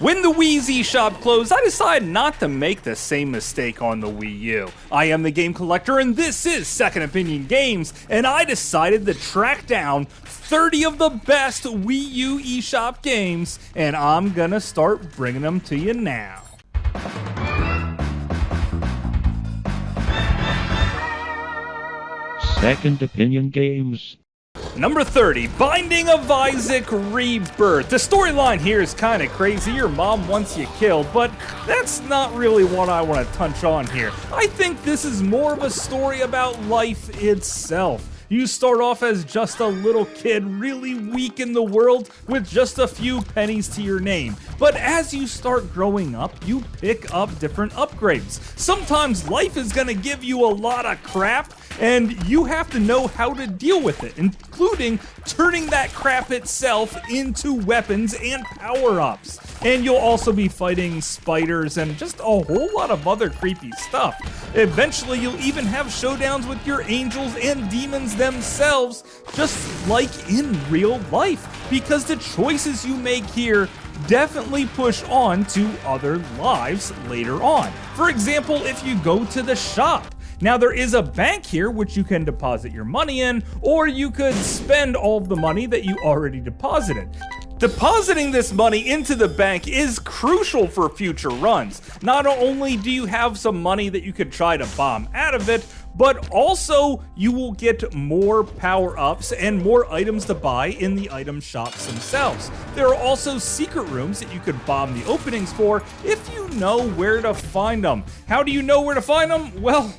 When the Wii's eShop closed, I decided not to make the same mistake on the Wii U. I am the Game Collector, and this is Second Opinion Games, and I decided to track down 30 of the best Wii U eShop games, and I'm gonna start bringing them to you now. Second Opinion Games. Number 30, Binding of Isaac Rebirth. The storyline here is kind of crazy. Your mom wants you killed, but that's not really what I want to touch on here. I think this is more of a story about life itself. You start off as just a little kid, really weak in the world, with just a few pennies to your name. But as you start growing up, you pick up different upgrades. Sometimes life is gonna give you a lot of crap, and you have to know how to deal with it, including turning that crap itself into weapons and power-ups. And you'll also be fighting spiders and just a whole lot of other creepy stuff. Eventually, you'll even have showdowns with your angels and demons themselves, just like in real life, because the choices you make here definitely push on to other lives later on. For example, if you go to the shop. Now there is a bank here which you can deposit your money in, or you could spend all of the money that you already deposited. Depositing this money into the bank is crucial for future runs. Not only do you have some money that you could try to bomb out of it, but also you will get more power-ups and more items to buy in the item shops themselves. There are also secret rooms that you could bomb the openings for if you know where to find them. How do you know where to find them? Well,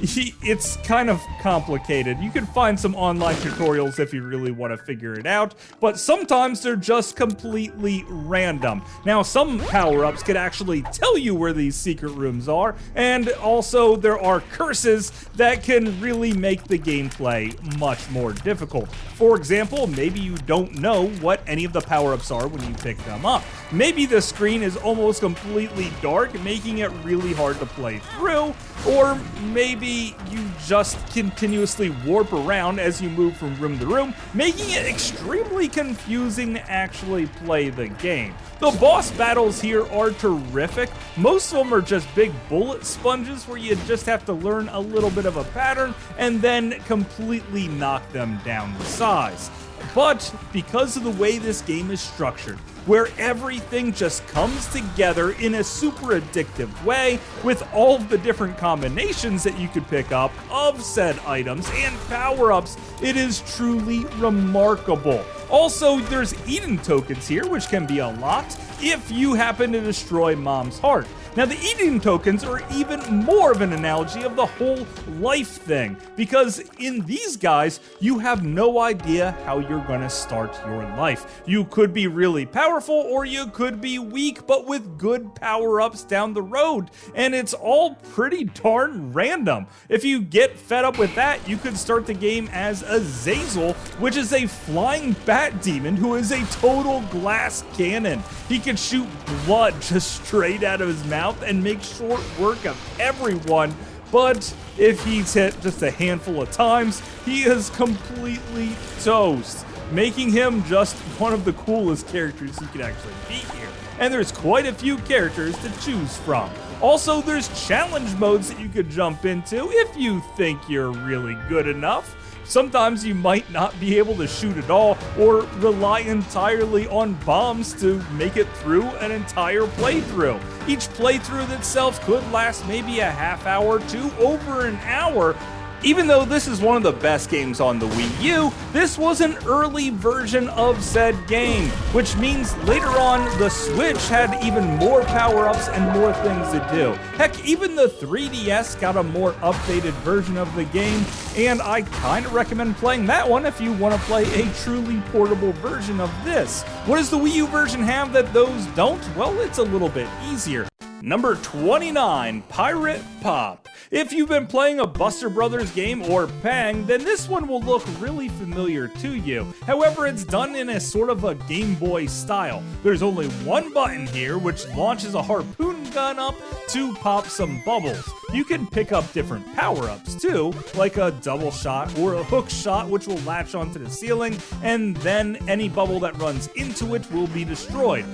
it's kind of complicated. You can find some online tutorials if you really want to figure it out, but sometimes they're just completely random. Now, some power-ups could actually tell you where these secret rooms are, and also there are curses that can really make the gameplay much more difficult. For example, maybe you don't know what any of the power-ups are when you pick them up. Maybe the screen is almost completely dark, making it really hard to play through, or maybe you just continuously warp around as you move from room to room, making it extremely confusing to actually play the game. The boss battles here are terrific. Most of them are just big bullet sponges where you just have to learn a little bit of a pattern and then completely knock them down to size. But because of the way this game is structured, where everything just comes together in a super addictive way with all of the different combinations that you could pick up of said items and power-ups, it is truly remarkable. Also, there's Eden tokens here, which can be unlocked if you happen to destroy Mom's heart. Now, the Eden tokens are even more of an analogy of the whole life thing, because in these guys, you have no idea how you're gonna start your life. You could be really powerful, or you could be weak, but with good power-ups down the road, and it's all pretty darn random. If you get fed up with that, you could start the game as Azazel, which is a flying bat demon who is a total glass cannon. He can shoot blood just straight out of his mouth and make short work of everyone, but if he's hit just a handful of times, he is completely toast, making him just one of the coolest characters you could actually beat here. And there's quite a few characters to choose from. Also, there's challenge modes that you could jump into if you think you're really good enough. Sometimes you might not be able to shoot at all or rely entirely on bombs to make it through an entire playthrough. Each playthrough itself could last maybe a half hour to over an hour. Even though this is one of the best games on the Wii U, this was an early version of said game, which means later on the Switch had even more power-ups and more things to do. Heck, even the 3DS got a more updated version of the game, and I kinda recommend playing that one if you want to play a truly portable version of this. What does the Wii U version have that those don't? Well, it's a little bit easier. Number 29, Pirate Pop. If you've been playing a Buster Brothers game or Pang, then this one will look really familiar to you. However, it's done in a sort of a Game Boy style. There's only one button here which launches a harpoon gun up to pop some bubbles. You can pick up different power-ups too, like a double shot or a hook shot which will latch onto the ceiling, and then any bubble that runs into it will be destroyed.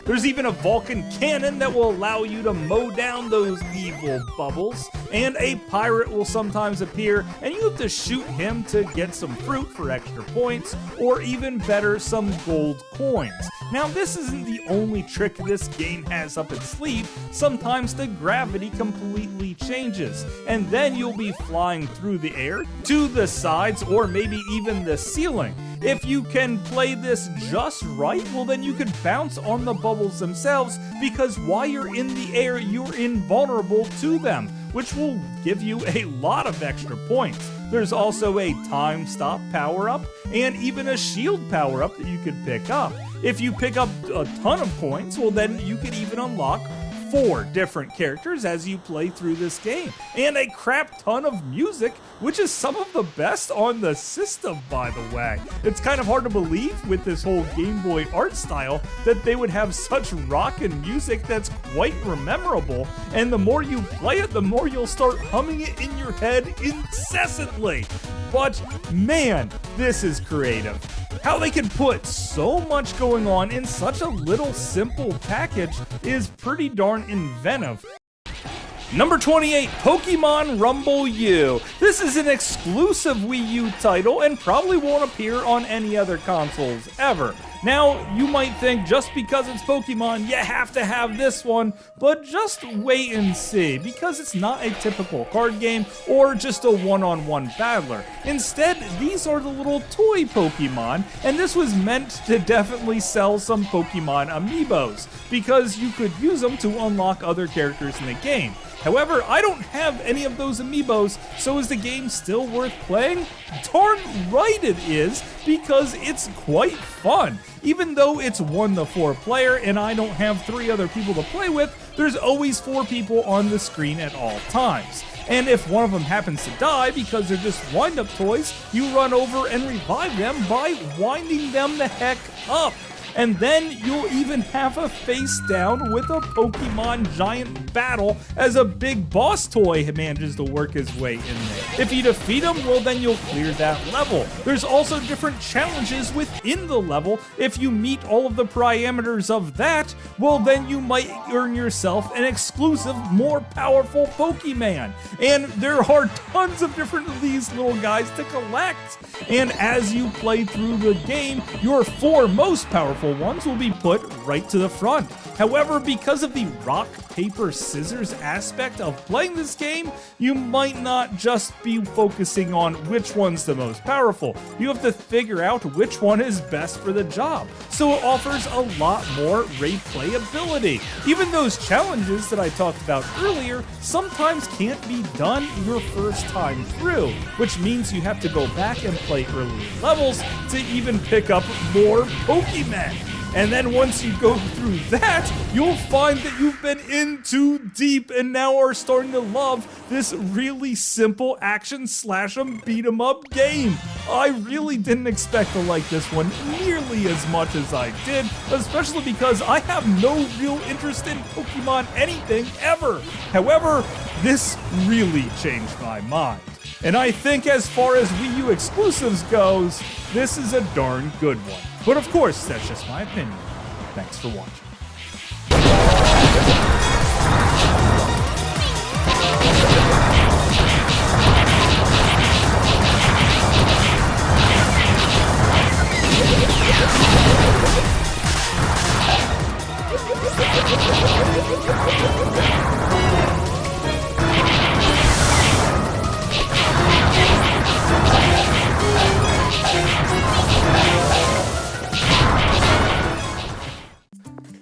There's even a Vulcan cannon that will allow you to mow down those evil bubbles, and a pirate will sometimes appear, and you have to shoot him to get some fruit for extra points, or even better, some gold coins. Now, this isn't the only trick this game has up its sleeve. Sometimes the gravity completely changes, and then you'll be flying through the air, to the sides, or maybe even the ceiling. If you can play this just right, well then you could bounce on the bubbles themselves, because while you're in the air, you're invulnerable to them, which will give you a lot of extra points. There's also a time stop power-up, and even a shield power-up that you could pick up. If you pick up a ton of coins, well then you could even unlock 4 different characters as you play through this game, and a crap ton of music, which is some of the best on the system, by the way. It's kind of hard to believe with this whole Game Boy art style that they would have such rockin' music that's quite memorable, and the more you play it, the more you'll start humming it in your head incessantly. But man, this is creative. How they can put so much going on in such a little simple package is pretty darn inventive. Number 28, Pokemon Rumble U. This is an exclusive Wii U title and probably won't appear on any other consoles ever. Now, you might think just because it's Pokemon, you have to have this one, but just wait and see, because it's not a typical card game or just a one-on-one battler. Instead, these are the little toy Pokemon, and this was meant to definitely sell some Pokemon amiibos, because you could use them to unlock other characters in the game. However, I don't have any of those amiibos, so is the game still worth playing? Darn right it is, because it's quite fun. Even though it's 1 to 4 player and I don't have 3 other people to play with, there's always 4 people on the screen at all times. And if one of them happens to die because they're just wind-up toys, you run over and revive them by winding them the heck up. And then you'll even have a face down with a Pokemon giant battle as a big boss toy manages to work his way in there. If you defeat him, well then you'll clear that level. There's also different challenges within the level. If you meet all of the parameters of that, well then you might earn yourself an exclusive, more powerful Pokemon. And there are tons of different of these little guys to collect. And as you play through the game, your 4 most powerful ones will be put right to the front. However, because of the rock, paper, scissors aspect of playing this game, you might not just be focusing on which one's the most powerful. You have to figure out which one is best for the job. So it offers a lot more replayability. Even those challenges that I talked about earlier sometimes can't be done your first time through, which means you have to go back and play earlier levels to even pick up more Pokemon. And then once you go through that, you'll find that you've been in too deep and now are starting to love this really simple action slash 'em beat 'em up game. I really didn't expect to like this one nearly as much as I did, especially because I have no real interest in Pokemon anything ever. However, this really changed my mind. And I think as far as Wii U exclusives goes, this is a darn good one. But of course, that's just my opinion. Thanks for watching.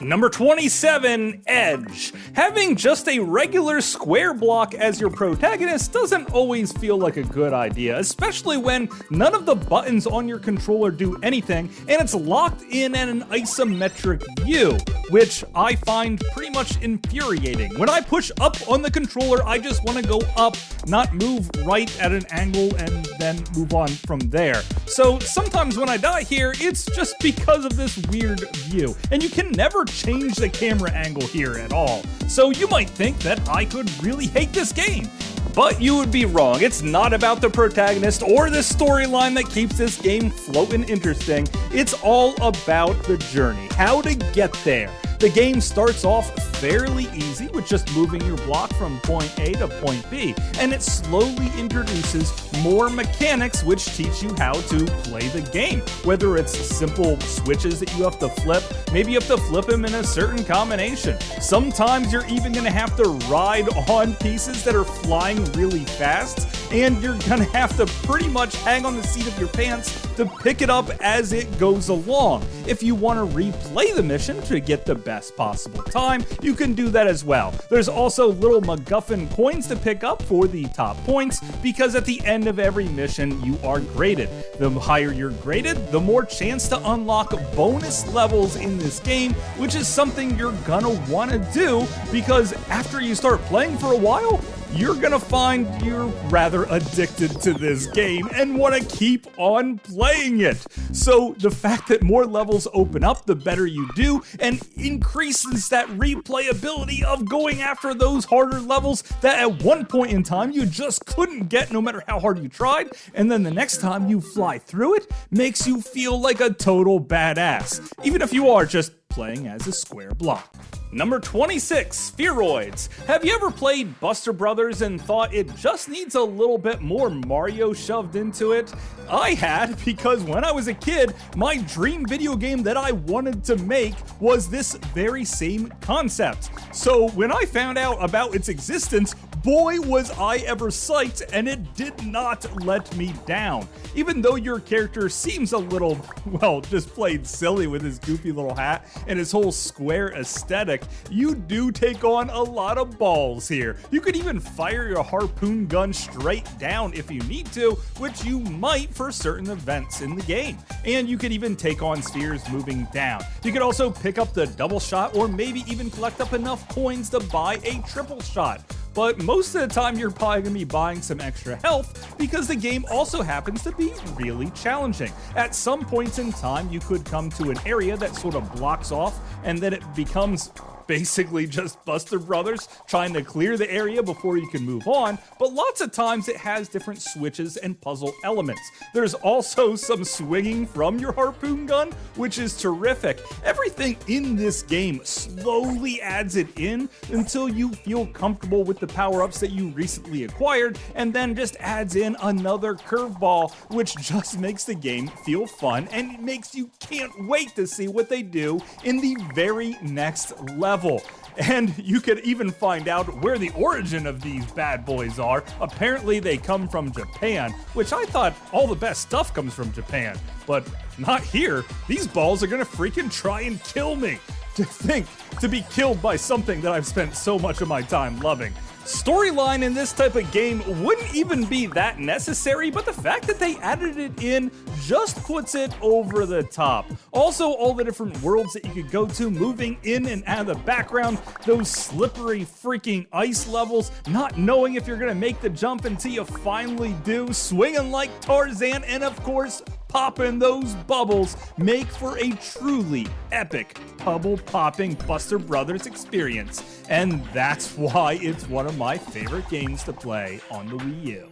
Number 27, Edge. Having just a regular square block as your protagonist doesn't always feel like a good idea, especially when none of the buttons on your controller do anything and it's locked in at an isometric view, which I find pretty much infuriating. When I push up on the controller, I just want to go up, not move right at an angle and then move on from there. So sometimes when I die here, it's just because of this weird view, and you can never change the camera angle here at all. So you might think that I could really hate this game. But you would be wrong. It's not about the protagonist or the storyline that keeps this game floating interesting. It's all about the journey, how to get there. The game starts off fairly easy with just moving your block from point A to point B, and it slowly introduces more mechanics which teach you how to play the game. Whether it's simple switches that you have to flip, maybe you have to flip them in a certain combination. Sometimes you're even going to have to ride on pieces that are flying really fast, and you're going to have to pretty much hang on the seat of your pants to pick it up as it goes along. If you want to replay the mission to get the best possible time, you can do that as well. There's also little MacGuffin coins to pick up for the top points, because at the end of every mission you are graded. The higher you're graded, the more chance to unlock bonus levels in this game, which is something you're gonna want to do, because after you start playing for a while, you're gonna find you're rather addicted to this game and want to keep on playing it. So the fact that more levels open up, the better you do, and increases that replayability of going after those harder levels that at one point in time you just couldn't get no matter how hard you tried, and then the next time you fly through it makes you feel like a total badass, even if you are just playing as a square block. Number 26, Spheroids. Have you ever played Buster Brothers and thought it just needs a little bit more Mario shoved into it? I had, because when I was a kid, my dream video game that I wanted to make was this very same concept. So when I found out about its existence, boy was I ever psyched, and it did not let me down. Even though your character seems a little, well, just plain silly with his goofy little hat and his whole square aesthetic, you do take on a lot of balls here. You could even fire your harpoon gun straight down if you need to, which you might for certain events in the game. And you could even take on spheres moving down. You could also pick up the double shot, or maybe even collect up enough coins to buy a triple shot. But most of the time you're probably going to be buying some extra health, because the game also happens to be really challenging. At some points in time you could come to an area that sort of blocks off, and then it becomes basically just Buster Brothers trying to clear the area before you can move on, but lots of times it has different switches and puzzle elements. There's also some swinging from your harpoon gun, which is terrific. Everything in this game slowly adds it in until you feel comfortable with the power-ups that you recently acquired, and then just adds in another curveball, which just makes the game feel fun and makes you can't wait to see what they do in the very next level. And you could even find out where the origin of these bad boys are. Apparently they come from Japan, which I thought all the best stuff comes from Japan, but not here. These balls are gonna freaking try and kill me. To think to be killed by something that I've spent so much of my time loving. Storyline in this type of game wouldn't even be that necessary, but the fact that they added it in just puts it over the top. Also, all the different worlds that you could go to, moving in and out of the background, those slippery freaking ice levels, not knowing if you're gonna make the jump until you finally do, swinging like Tarzan, and of course, popping those bubbles make for a truly epic bubble-popping Buster Brothers experience. And that's why it's one of my favorite games to play on the Wii U.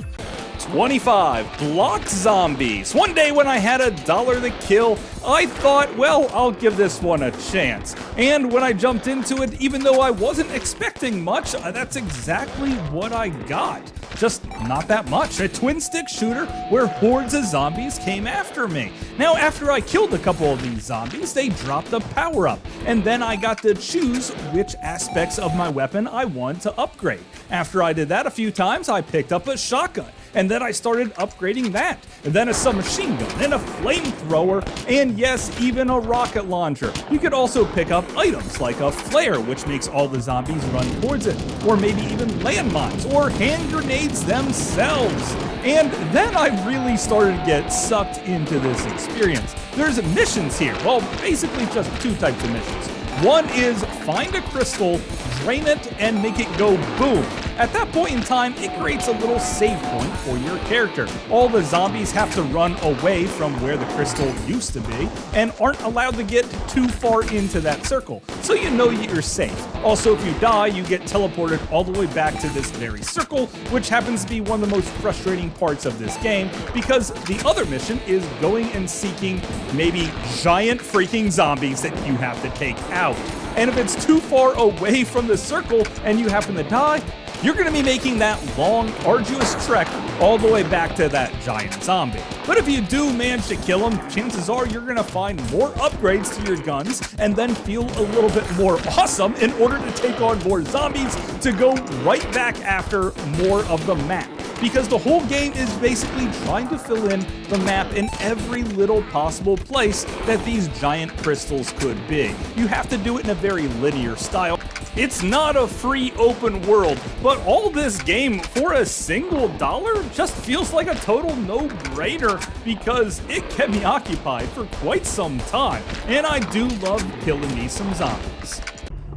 25, Block Zombies. One day when I had $1 to kill, I thought, well, I'll give this one a chance. And when I jumped into it, even though I wasn't expecting much, that's exactly what I got. Just not that much. A twin-stick shooter where hordes of zombies came after me. Now, after I killed a couple of these zombies, they dropped a power-up, and then I got to choose which aspects of my weapon I wanted to upgrade. After I did that a few times, I picked up a shotgun, and then I started upgrading that, and then a submachine gun, and a flamethrower, and yes, even a rocket launcher. You could also pick up items like a flare, which makes all the zombies run towards it, or maybe even landmines, or hand grenades themselves. And then I really started to get sucked into this experience. There's missions here, well, basically just two types of missions. One is find a crystal, drain it, and make it go boom. At that point in time, it creates a little save point for your character. All the zombies have to run away from where the crystal used to be and aren't allowed to get too far into that circle, so you know you're safe. Also, if you die, you get teleported all the way back to this very circle, which happens to be one of the most frustrating parts of this game, because the other mission is going and seeking maybe giant freaking zombies that you have to take out. and if it's too far away from the circle and you happen to die, you're going to be making that long, arduous trek all the way back to that giant zombie. But if you do manage to kill him, chances are you're going to find more upgrades to your guns and then feel a little bit more awesome in order to take on more zombies to go right back after more of the map. Because the whole game is basically trying to fill in the map in every little possible place that these giant crystals could be. You have to do it in a very linear style. It's not a free open world, but all this game for a single dollar just feels like a total no-brainer because it kept me occupied for quite some time, and I do love killing me some zombies.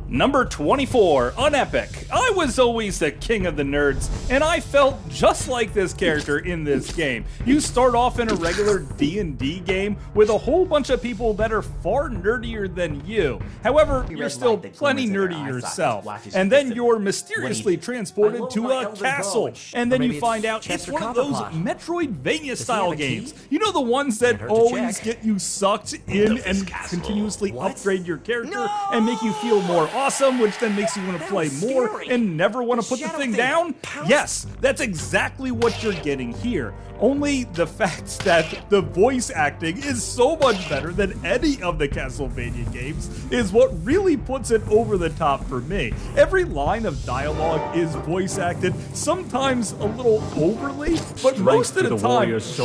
Number 24, Unepic. I was always the king of the nerds, and I felt just like this character in this game. You start off in a regular D&D game with a whole bunch of people that are far nerdier than you. However, you're still plenty nerdy yourself. And then you're mysteriously transported to a castle, and then you find out it's one of those Metroidvania-style games. You know, the ones that always get you sucked in and continuously upgrade your character and make you feel more awesome, which then makes you want to play more and never want to put the thing down? Yes, that's exactly what you're getting here. Only the fact that the voice acting is so much better than any of the Castlevania games is what really puts it over the top for me. Every line of dialogue is voice acted, sometimes a little overly, but most of the time just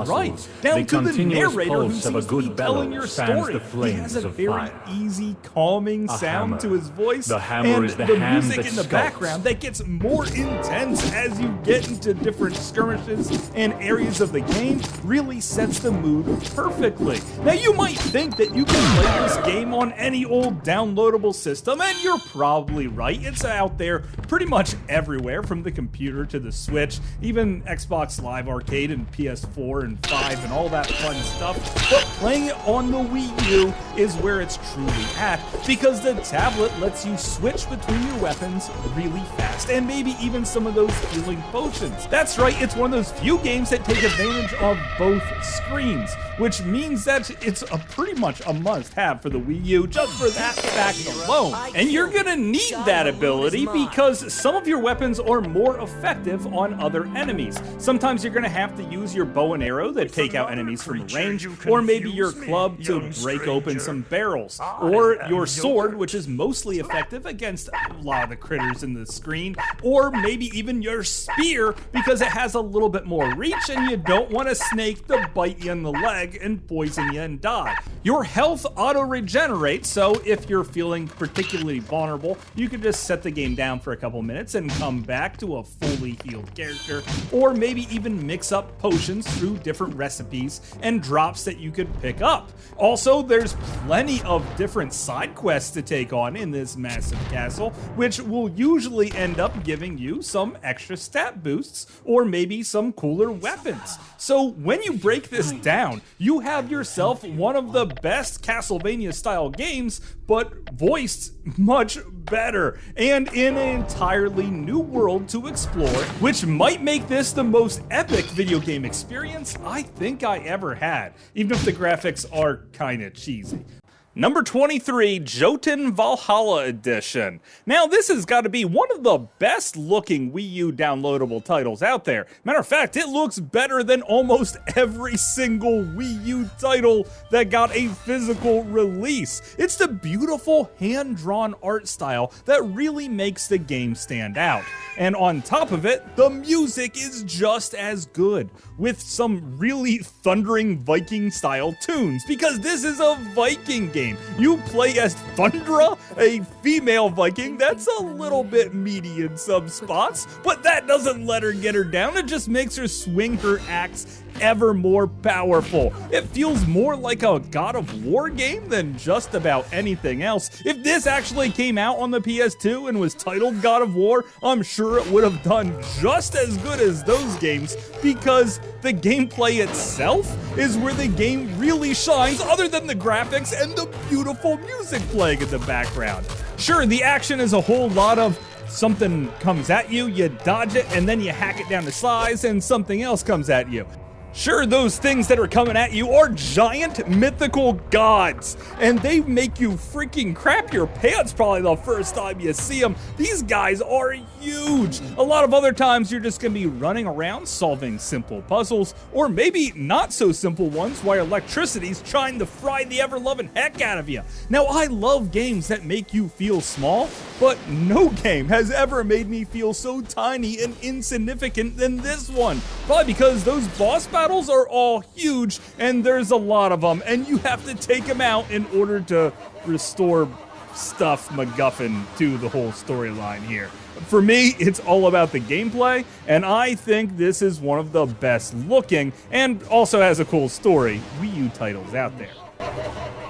right, down to the narrator who seems to be telling your story. He has a very easy, calming sound to his voice, and the music in the background that gets more intense as you get into different skirmishes and areas of the game really sets the mood perfectly. Now, you might think that you can play this game on any old downloadable system, and you're probably right. It's out there pretty much everywhere, from the computer to the Switch, even Xbox Live Arcade and PS4 and 5 and all that fun stuff. But playing it on the Wii U is where it's truly at, because the tablet lets you switch between your weapons really fast, and maybe even some of those healing potions. That's right, it's one of those few games that take advantage of both screens, which means that it's pretty much a must-have for the Wii U just for that fact alone. And you're gonna need that ability because some of your weapons are more effective on other enemies. Sometimes you're gonna have to use your bow and arrow that take out enemies from range, or maybe your club to break open some barrels, or your sword, which is mostly effective against a lot of the critters in the screen, or maybe even your spear because it has a little bit more reach and you don't want a snake to bite you in the leg and poison you and die. Your health auto-regenerates, so if you're feeling particularly vulnerable, you can just set the game down for a couple minutes and come back to a fully healed character, or maybe even mix up potions through different recipes and drops that you could pick up. Also, there's plenty of different side quests to take on in this massive castle, which will usually end up giving you some extra stat boosts or maybe some cooler weapons. So when you break this down, you have yourself one of the best Castlevania style games, but voiced much better and in an entirely new world to explore, which might make this the most epic video game experience I think I ever had, even if the graphics are kinda cheesy. Number 23, Jotun Valhalla Edition. Now, this has got to be one of the best looking Wii U downloadable titles out there. Matter of fact, it looks better than almost every single Wii U title that got a physical release. It's the beautiful hand-drawn art style that really makes the game stand out. And on top of it, the music is just as good, with some really thundering Viking-style tunes, because this is a Viking game. You play as Thundra, a female Viking that's a little bit meaty in some spots, but that doesn't let her get her down. It just makes her swing her axe ever more powerful. It feels more like a God of War game than just about anything else. If this actually came out on the PS2 and was titled God of War, I'm sure it would have done just as good as those games, because the gameplay itself is where the game really shines, other than the graphics and the beautiful music playing in the background. Sure, the action is a whole lot of something comes at you, you dodge it, and then you hack it down to size, and something else comes at you. Sure, those things that are coming at you are giant mythical gods, and they make you freaking crap your pants probably the first time you see them. These guys are huge. A lot of other times you're just gonna be running around solving simple puzzles, or maybe not so simple ones while electricity's trying to fry the ever-loving heck out of you. Now, I love games that make you feel small, but no game has ever made me feel so tiny and insignificant than this one. Probably because those boss battles are all huge, and there's a lot of them, and you have to take them out in order to restore stuff MacGuffin to the whole storyline here. For me, it's all about the gameplay, and I think this is one of the best looking, and also has a cool story, Wii U titles out there.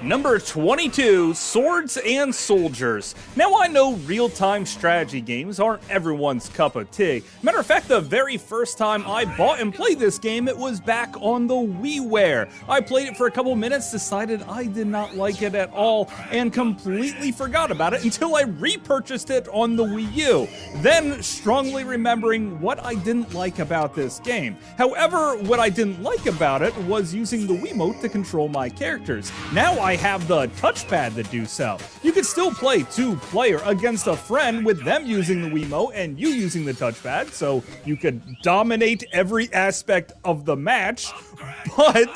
Number 22, Swords and Soldiers. Now, I know real-time strategy games aren't everyone's cup of tea. Matter of fact, the very first time I bought and played this game, it was back on the WiiWare. I played it for a couple minutes, decided I did not like it at all, and completely forgot about it until I repurchased it on the Wii U. Then, strongly remembering what I didn't like about this game. However, what I didn't like about it was using the Wiimote to control my characters. Now I have the touchpad to do so. You could still play two-player against a friend with them using the Wiimote and you using the touchpad, so you could dominate every aspect of the match, but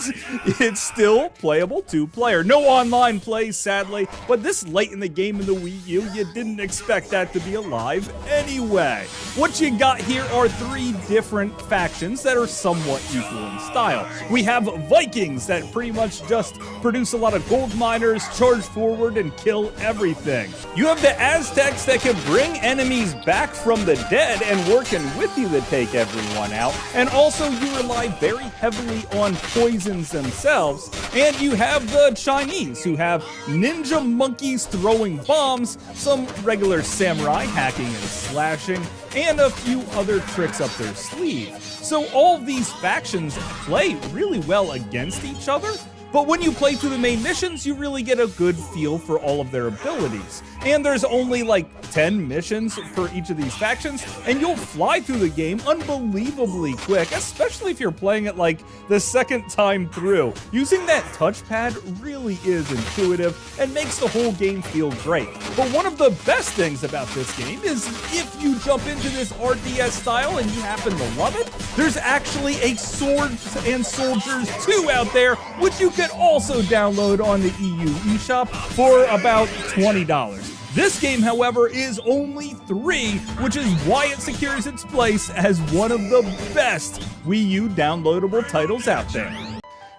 it's still playable two-player. No online play, sadly, but this late in the game in the Wii U, you didn't expect that to be alive anyway. What you got here are three different factions that are somewhat equal in style. We have Vikings that pretty much just produce a lot of gold miners, charge forward, and kill everything. You have the Aztecs that can bring enemies back from the dead and working with you to take everyone out. And also you rely very heavily on poisons themselves. And you have the Chinese who have ninja monkeys throwing bombs, some regular samurai hacking and slashing, and a few other tricks up their sleeve. So all of these factions play really well against each other, but when you play through the main missions, you really get a good feel for all of their abilities. And there's only like 10 missions for each of these factions, and you'll fly through the game unbelievably quick, especially if you're playing it like the second time through. Using that touchpad really is intuitive and makes the whole game feel great. But one of the best things about this game is if you jump into this RDS style and you happen to love it, there's actually a Swords and Soldiers 2 out there, which you can also download on the EU eShop for about $20. This game, however, is only $3, which is why it secures its place as one of the best Wii U downloadable titles out there.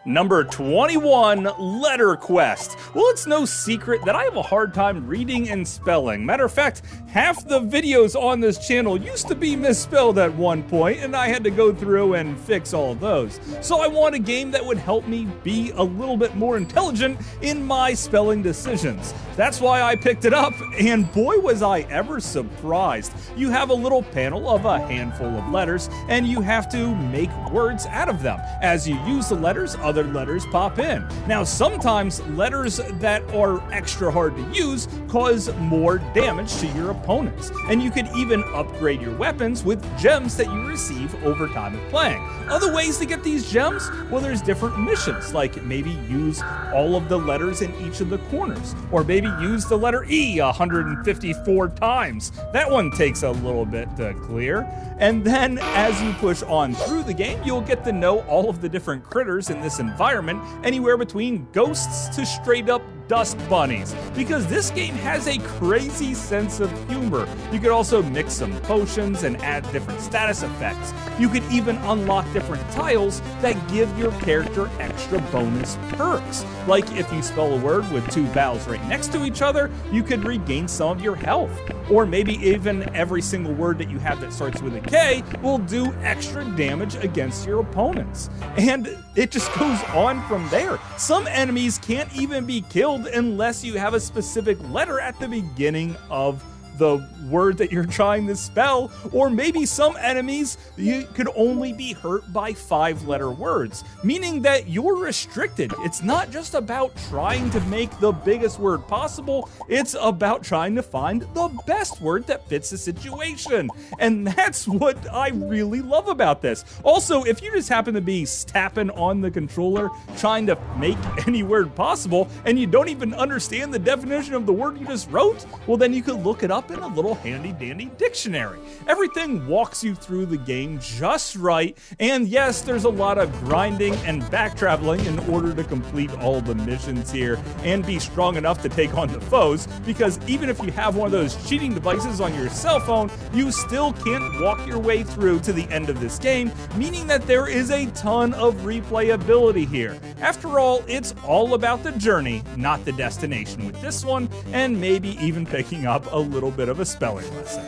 Number 21, Letter Quest. Well, it's no secret that I have a hard time reading and spelling. Matter of fact, half the videos on this channel used to be misspelled at one point, and I had to go through and fix all of those. So I want a game that would help me be a little bit more intelligent in my spelling decisions. That's why I picked it up, and boy was I ever surprised. You have a little panel of a handful of letters, and you have to make words out of them. As you use the letters, other letters pop in. Now, sometimes letters that are extra hard to use cause more damage to your opponents, and you could even upgrade your weapons with gems that you receive over time of playing. Other ways to get these gems? Well, there's different missions, like maybe use all of the letters in each of the corners, or maybe use the letter E 154 times. That one takes a little bit to clear. And then as you push on through the game, you'll get to know all of the different critters in this environment, anywhere between ghosts to straight up dust bunnies, because this game has a crazy sense of humor. You could also mix some potions and add different status effects. You could even unlock different tiles that give your character extra bonus perks. Like if you spell a word with two vowels right next to each other, you could regain some of your health. Or maybe even every single word that you have that starts with a K will do extra damage against your opponents. And it just goes on from there. Some enemies can't even be killed unless you have a specific letter at the beginning of the word that you're trying to spell, or maybe some enemies you could only be hurt by 5-letter words, meaning that you're restricted. It's not just about trying to make the biggest word possible, it's about trying to find the best word that fits the situation. And that's what I really love about this. Also, if you just happen to be tapping on the controller trying to make any word possible and you don't even understand the definition of the word you just wrote, well then you could look it up in a little handy dandy dictionary. Everything walks you through the game just right, and yes, there's a lot of grinding and back traveling in order to complete all the missions here and be strong enough to take on the foes, because even if you have one of those cheating devices on your cell phone, you still can't walk your way through to the end of this game, meaning that there is a ton of replayability here. After all, it's all about the journey, not the destination with this one, and maybe even picking up a little bit of a spelling lesson.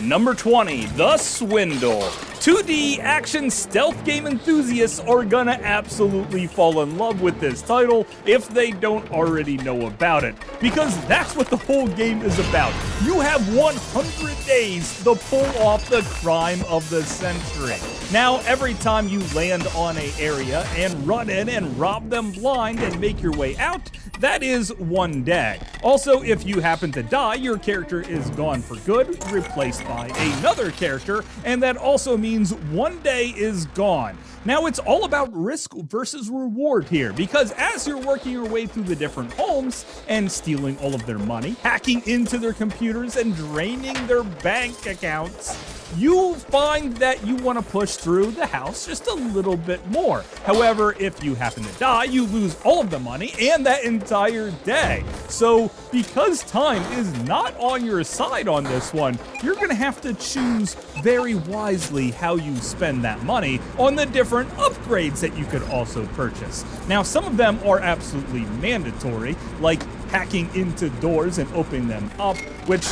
Number 20, The Swindle. 2D action stealth game enthusiasts are gonna absolutely fall in love with this title if they don't already know about it, because that's what the whole game is about. You have 100 days to pull off the crime of the century. Now, every time you land on an area and run in and rob them blind and make your way out, that is 1 day. Also, if you happen to die, your character is gone for good, replaced by another character, and that also means 1 day is gone. Now, it's all about risk versus reward here, because as you're working your way through the different homes and stealing all of their money, hacking into their computers and draining their bank accounts, you find that you want to push through the house just a little bit more. However, if you happen to die, you lose all of the money and that entire day. So because time is not on your side on this one, you're going to have to choose very wisely how you spend that money on the different upgrades that you could also purchase. Now, some of them are absolutely mandatory, like hacking into doors and opening them up, which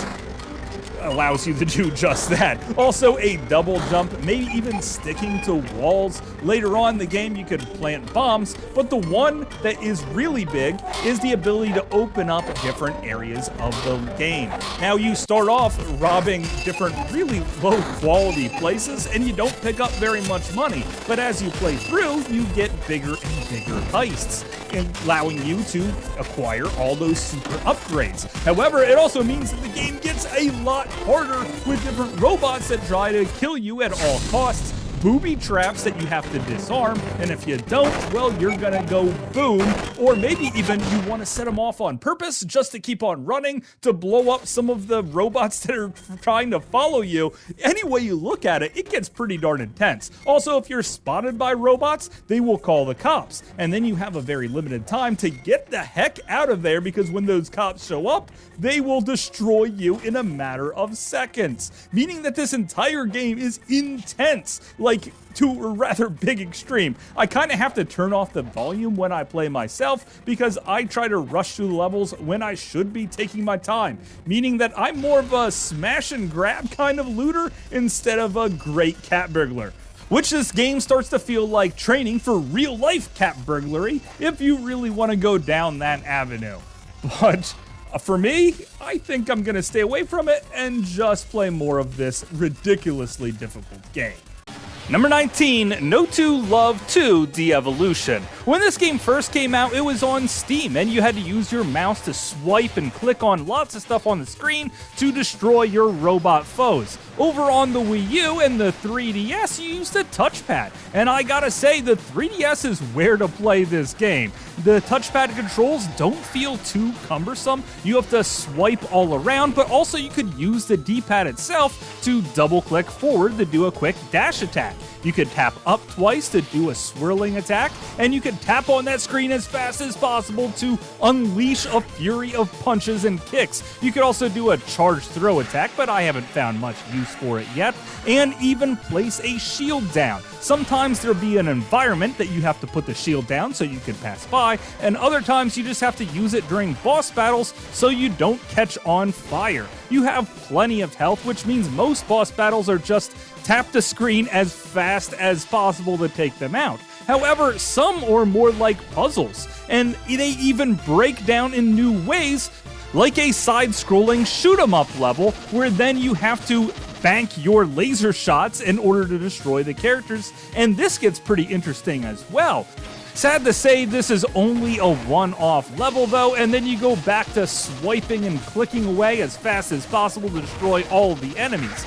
allows you to do just that. Also, a double jump, maybe even sticking to walls. Later on in the game, you could plant bombs, but the one that is really big is the ability to open up different areas of the game. Now, you start off robbing different really low quality places, and you don't pick up very much money, but as you play through, you get bigger and bigger heists, allowing you to acquire all those super upgrades. However, it also means that the game gets a lot harder with different robots that try to kill you at all costs, booby traps that you have to disarm, and if you don't, well, you're gonna go boom, or maybe even you want to set them off on purpose just to keep on running to blow up some of the robots that are trying to follow you. Any way you look at it, it gets pretty darn intense. Also, if you're spotted by robots, they will call the cops, and then you have a very limited time to get the heck out of there, because when those cops show up, they will destroy you in a matter of seconds, meaning that this entire game is intense, like to a rather big extreme. I kind of have to turn off the volume when I play myself because I try to rush through levels when I should be taking my time, meaning that I'm more of a smash and grab kind of looter instead of a great cat burglar, which this game starts to feel like training for real life cat burglary if you really want to go down that avenue. But for me, I think I'm gonna stay away from it and just play more of this ridiculously difficult game. Number 19, No 2 Love 2 De-Evolution. When this game first came out, it was on Steam, and you had to use your mouse to swipe and click on lots of stuff on the screen to destroy your robot foes. Over on the Wii U and the 3DS, you used a touchpad, and I gotta say, the 3DS is where to play this game. The touchpad controls don't feel too cumbersome. You have to swipe all around, but also you could use the D-pad itself to double-click forward to do a quick dash attack. You could tap up twice to do a swirling attack, and you could tap on that screen as fast as possible to unleash a fury of punches and kicks. You could also do a charge throw attack, but I haven't found much use for it yet, and even place a shield down. Sometimes there'll be an environment that you have to put the shield down so you can pass by, and other times you just have to use it during boss battles so you don't catch on fire. You have plenty of health, which means most boss battles are just tap the screen as fast as possible to take them out. However, some are more like puzzles, and they even break down in new ways like a side-scrolling shoot-'em-up level where then you have to bank your laser shots in order to destroy the characters, and this gets pretty interesting as well. Sad to say, this is only a one-off level though, and then you go back to swiping and clicking away as fast as possible to destroy all of the enemies.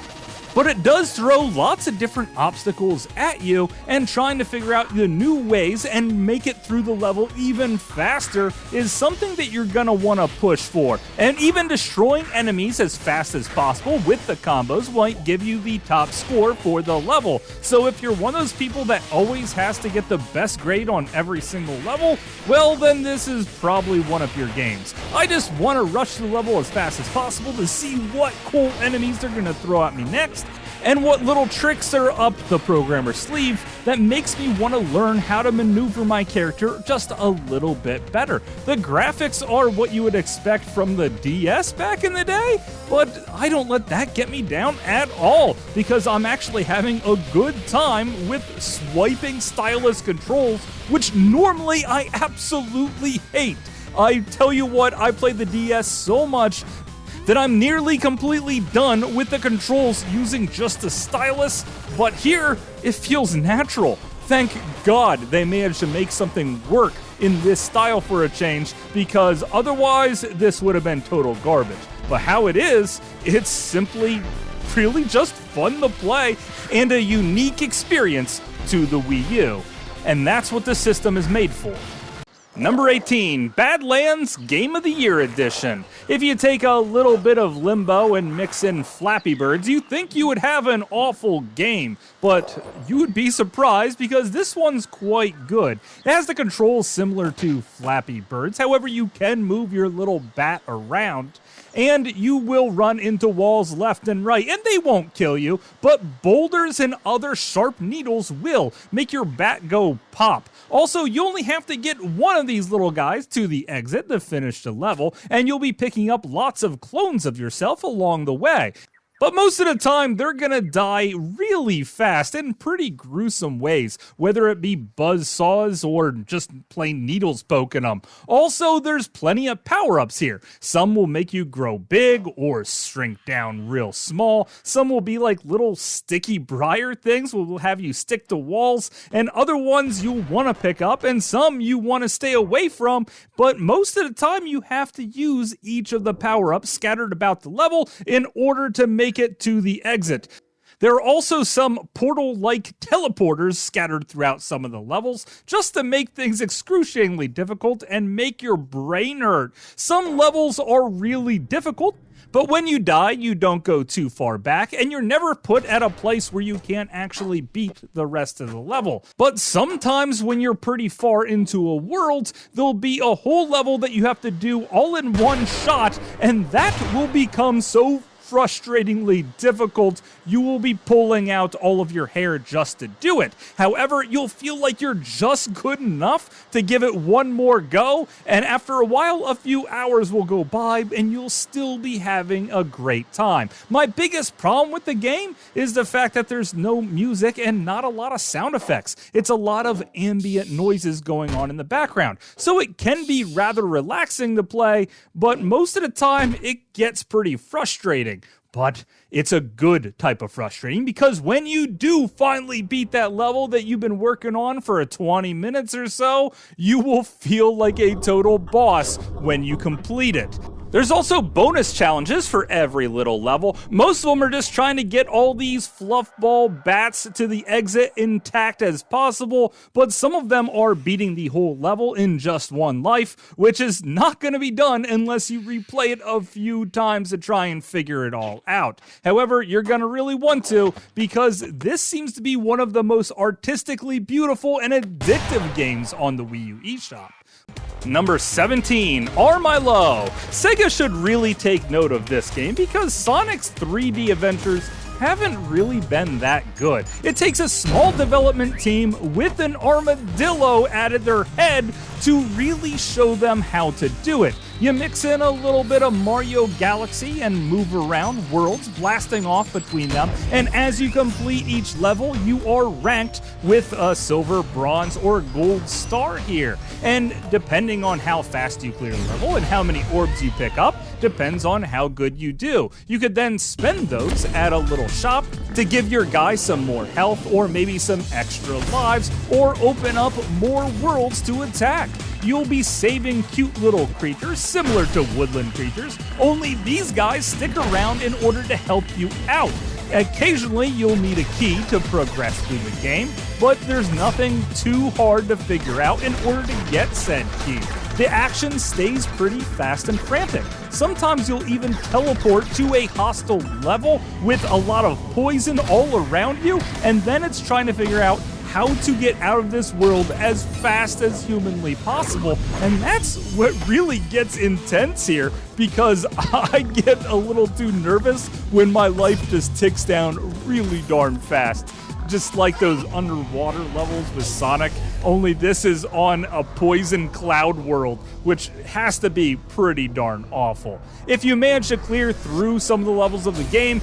But it does throw lots of different obstacles at you, and trying to figure out the new ways and make it through the level even faster is something that you're gonna wanna push for. And even destroying enemies as fast as possible with the combos might give you the top score for the level. So if you're one of those people that always has to get the best grade on every single level, well then this is probably one of your games. I just wanna rush the level as fast as possible to see what cool enemies they're gonna throw at me next, and what little tricks are up the programmer's sleeve that makes me want to learn how to maneuver my character just a little bit better. The graphics are what you would expect from the DS back in the day, but I don't let that get me down at all, because I'm actually having a good time with swiping stylus controls, which normally I absolutely hate. I tell you what, I played the DS so much that I'm nearly completely done with the controls using just a stylus, but here it feels natural. Thank God they managed to make something work in this style for a change, because otherwise this would have been total garbage. But how it is, it's simply really just fun to play and a unique experience to the Wii U. And that's what the system is made for. Number 18, Badlands Game of the Year Edition. If you take a little bit of Limbo and mix in Flappy Birds, you think you would have an awful game, but you would be surprised because this one's quite good. It has the controls similar to Flappy Birds, however you can move your little bat around, and you will run into walls left and right, and they won't kill you, but boulders and other sharp needles will make your bat go pop. Also, you only have to get one of these little guys to the exit to finish the level, and you'll be picking up lots of clones of yourself along the way. But most of the time, they're gonna die really fast in pretty gruesome ways, whether it be buzzsaws or just plain needles poking them. Also, there's plenty of power-ups here. Some will make you grow big or shrink down real small. Some will be like little sticky briar things will have you stick to walls, and other ones you'll want to pick up, and some you want to stay away from. But most of the time, you have to use each of the power-ups scattered about the level in order to make it to the exit. There are also some portal-like teleporters scattered throughout some of the levels, just to make things excruciatingly difficult and make your brain hurt. Some levels are really difficult, but when you die, you don't go too far back, and you're never put at a place where you can't actually beat the rest of the level. But sometimes when you're pretty far into a world, there'll be a whole level that you have to do all in one shot, and that will become so frustratingly difficult, you will be pulling out all of your hair just to do it. However, you'll feel like you're just good enough to give it one more go, and after a while, a few hours will go by, and you'll still be having a great time. My biggest problem with the game is the fact that there's no music and not a lot of sound effects. It's a lot of ambient noises going on in the background, so it can be rather relaxing to play, but most of the time, it gets pretty frustrating. But it's a good type of frustrating, because when you do finally beat that level that you've been working on for 20 minutes or so, you will feel like a total boss when you complete it. There's also bonus challenges for every little level. Most of them are just trying to get all these fluffball bats to the exit intact as possible, but some of them are beating the whole level in just one life, which is not going to be done unless you replay it a few times to try and figure it all out. However, you're going to really want to, because this seems to be one of the most artistically beautiful and addictive games on the Wii U eShop. Number 17, Milo. Sega should really take note of this game, because Sonic's 3D adventures haven't really been that good. It takes a small development team with an armadillo at their head to really show them how to do it. You mix in a little bit of Mario Galaxy and move around worlds, blasting off between them, and as you complete each level, you are ranked with a silver, bronze, or gold star here. And depending on how fast you clear the level and how many orbs you pick up, depends on how good you do. You could then spend those at a little shop to give your guy some more health or maybe some extra lives, or open up more worlds to attack. You'll be saving cute little creatures similar to woodland creatures, only these guys stick around in order to help you out. Occasionally, you'll need a key to progress through the game, but there's nothing too hard to figure out in order to get said key. The action stays pretty fast and frantic. Sometimes you'll even teleport to a hostile level with a lot of poison all around you, and then it's trying to figure out how to get out of this world as fast as humanly possible. And that's what really gets intense here, because I get a little too nervous when my life just ticks down really darn fast. Just like those underwater levels with Sonic, only this is on a poison cloud world, which has to be pretty darn awful. If you manage to clear through some of the levels of the game,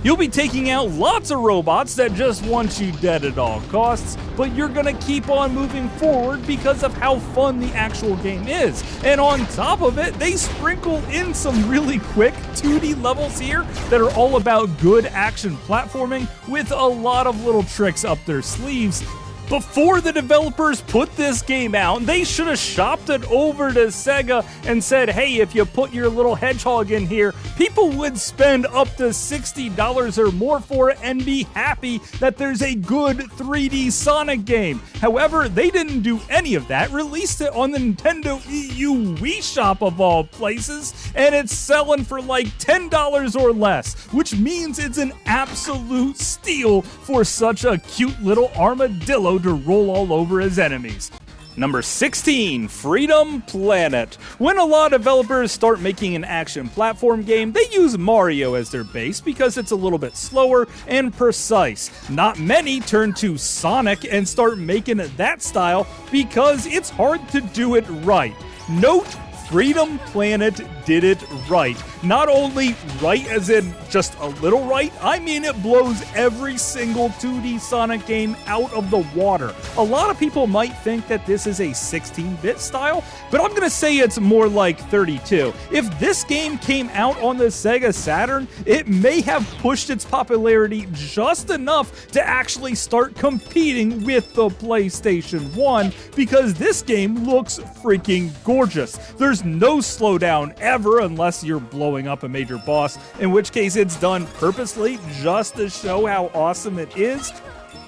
you'll be taking out lots of robots that just want you dead at all costs, but you're gonna keep on moving forward because of how fun the actual game is. And on top of it, they sprinkle in some really quick 2D levels here that are all about good action platforming with a lot of little tricks up their sleeves. Before the developers put this game out, they should have shopped it over to Sega and said, hey, if you put your little hedgehog in here, people would spend up to $60 or more for it and be happy that there's a good 3D Sonic game. However, they didn't do any of that, released it on the Nintendo WiiU eShop of all places, and it's selling for like $10 or less, which means it's an absolute steal for such a cute little armadillo to roll all over his enemies. Number 16, Freedom Planet. When a lot of developers start making an action platform game, they use Mario as their base because it's a little bit slower and precise. Not many turn to Sonic and start making it that style because it's hard to do it right. Note, Freedom Planet did it right. Not only right as in just a little right, I mean it blows every single 2D Sonic game out of the water. A lot of people might think that this is a 16-bit style, but I'm gonna say it's more like 32. If this game came out on the Sega Saturn, it may have pushed its popularity just enough to actually start competing with the PlayStation 1, because this game looks freaking gorgeous. There's no slowdown ever unless you're blowing up a major boss, in which case it's done purposely just to show how awesome it is.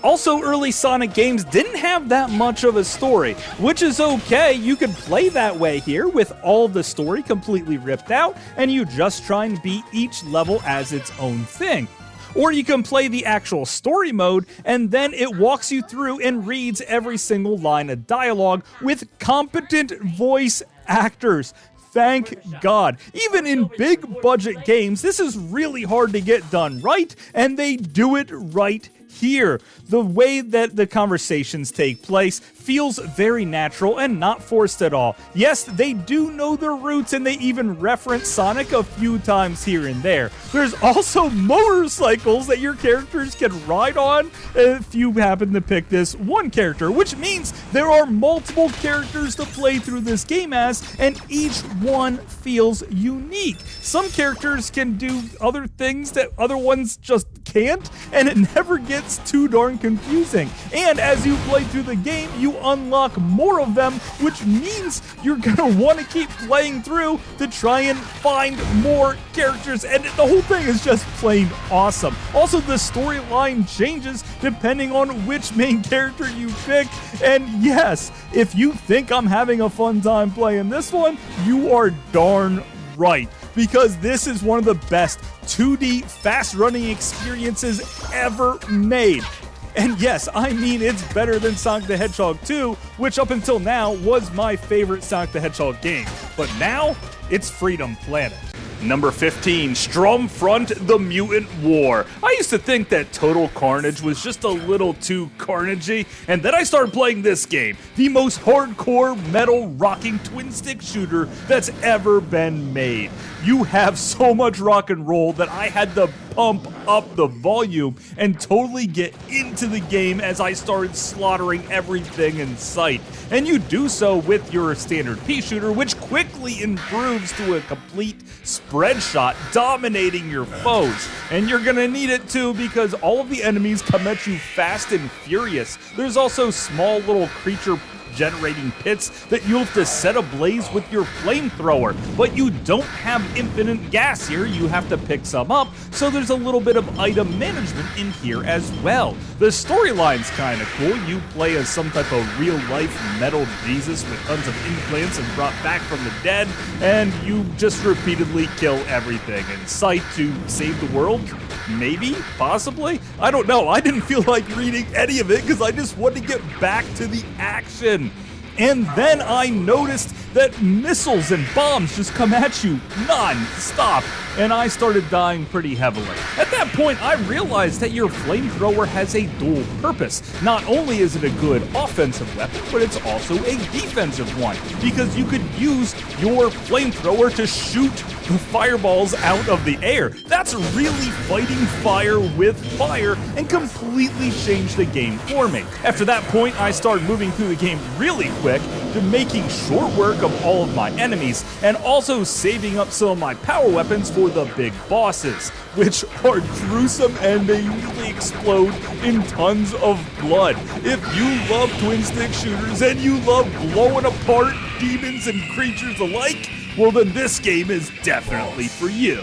Also, early Sonic games didn't have that much of a story, which is okay. You could play that way here with all the story completely ripped out, and you just try and beat each level as its own thing. Or you can play the actual story mode, and then it walks you through and reads every single line of dialogue with competent voice actors. Thank God. Even in big budget games, this is really hard to get done right, and they do it right here. The way that the conversations take place feels very natural and not forced at all. Yes, they do know their roots, and they even reference Sonic a few times here and there. There's also motorcycles that your characters can ride on if you happen to pick this one character, which means there are multiple characters to play through this game as, and each one feels unique. Some characters can do other things that other ones just can't, and it never gets too darn confusing. And as you play through the game, you unlock more of them, which means you're gonna want to keep playing through to try and find more characters, and the whole thing is just plain awesome. Also, the storyline changes depending on which main character you pick, and yes, if you think I'm having a fun time playing this one, you are darn right, because this is one of the best 2D fast-running experiences ever made. And yes, I mean it's better than Sonic the Hedgehog 2, which up until now was my favorite Sonic the Hedgehog game. But now, it's Freedom Planet. Number 15, Stromfront The Mutant War. I used to think that Total Carnage was just a little too carnagey, and then I started playing this game, the most hardcore metal rocking twin stick shooter that's ever been made. You have so much rock and roll that I had to pump up the volume and totally get into the game as I started slaughtering everything in sight. And you do so with your standard pea shooter, which quickly improves to a complete spread shot, dominating your foes. And you're gonna need it too, because all of the enemies come at you fast and furious. There's also small little creature generating pits that you'll have to set ablaze with your flamethrower, but you don't have infinite gas here. You have to pick some up, so there's a little bit of item management in here as well. The storyline's kind of cool. You play as some type of real-life metal Jesus with tons of implants and brought back from the dead, and you just repeatedly kill everything in sight to save the world. Maybe? Possibly? I don't know. I didn't feel like reading any of it because I just wanted to get back to the action. And then I noticed that missiles and bombs just come at you non-stop, and I started dying pretty heavily. At that point, I realized that your flamethrower has a dual purpose. Not only is it a good offensive weapon, but it's also a defensive one, because you could use your flamethrower to shoot the fireballs out of the air. That's really fighting fire with fire and completely changed the game for me. After that point, I started moving through the game really quick to making short work of all of my enemies, and also saving up some of my power weapons for the big bosses, which are gruesome and they usually explode in tons of blood. If you love twin stick shooters and you love blowing apart demons and creatures alike, well then this game is definitely for you.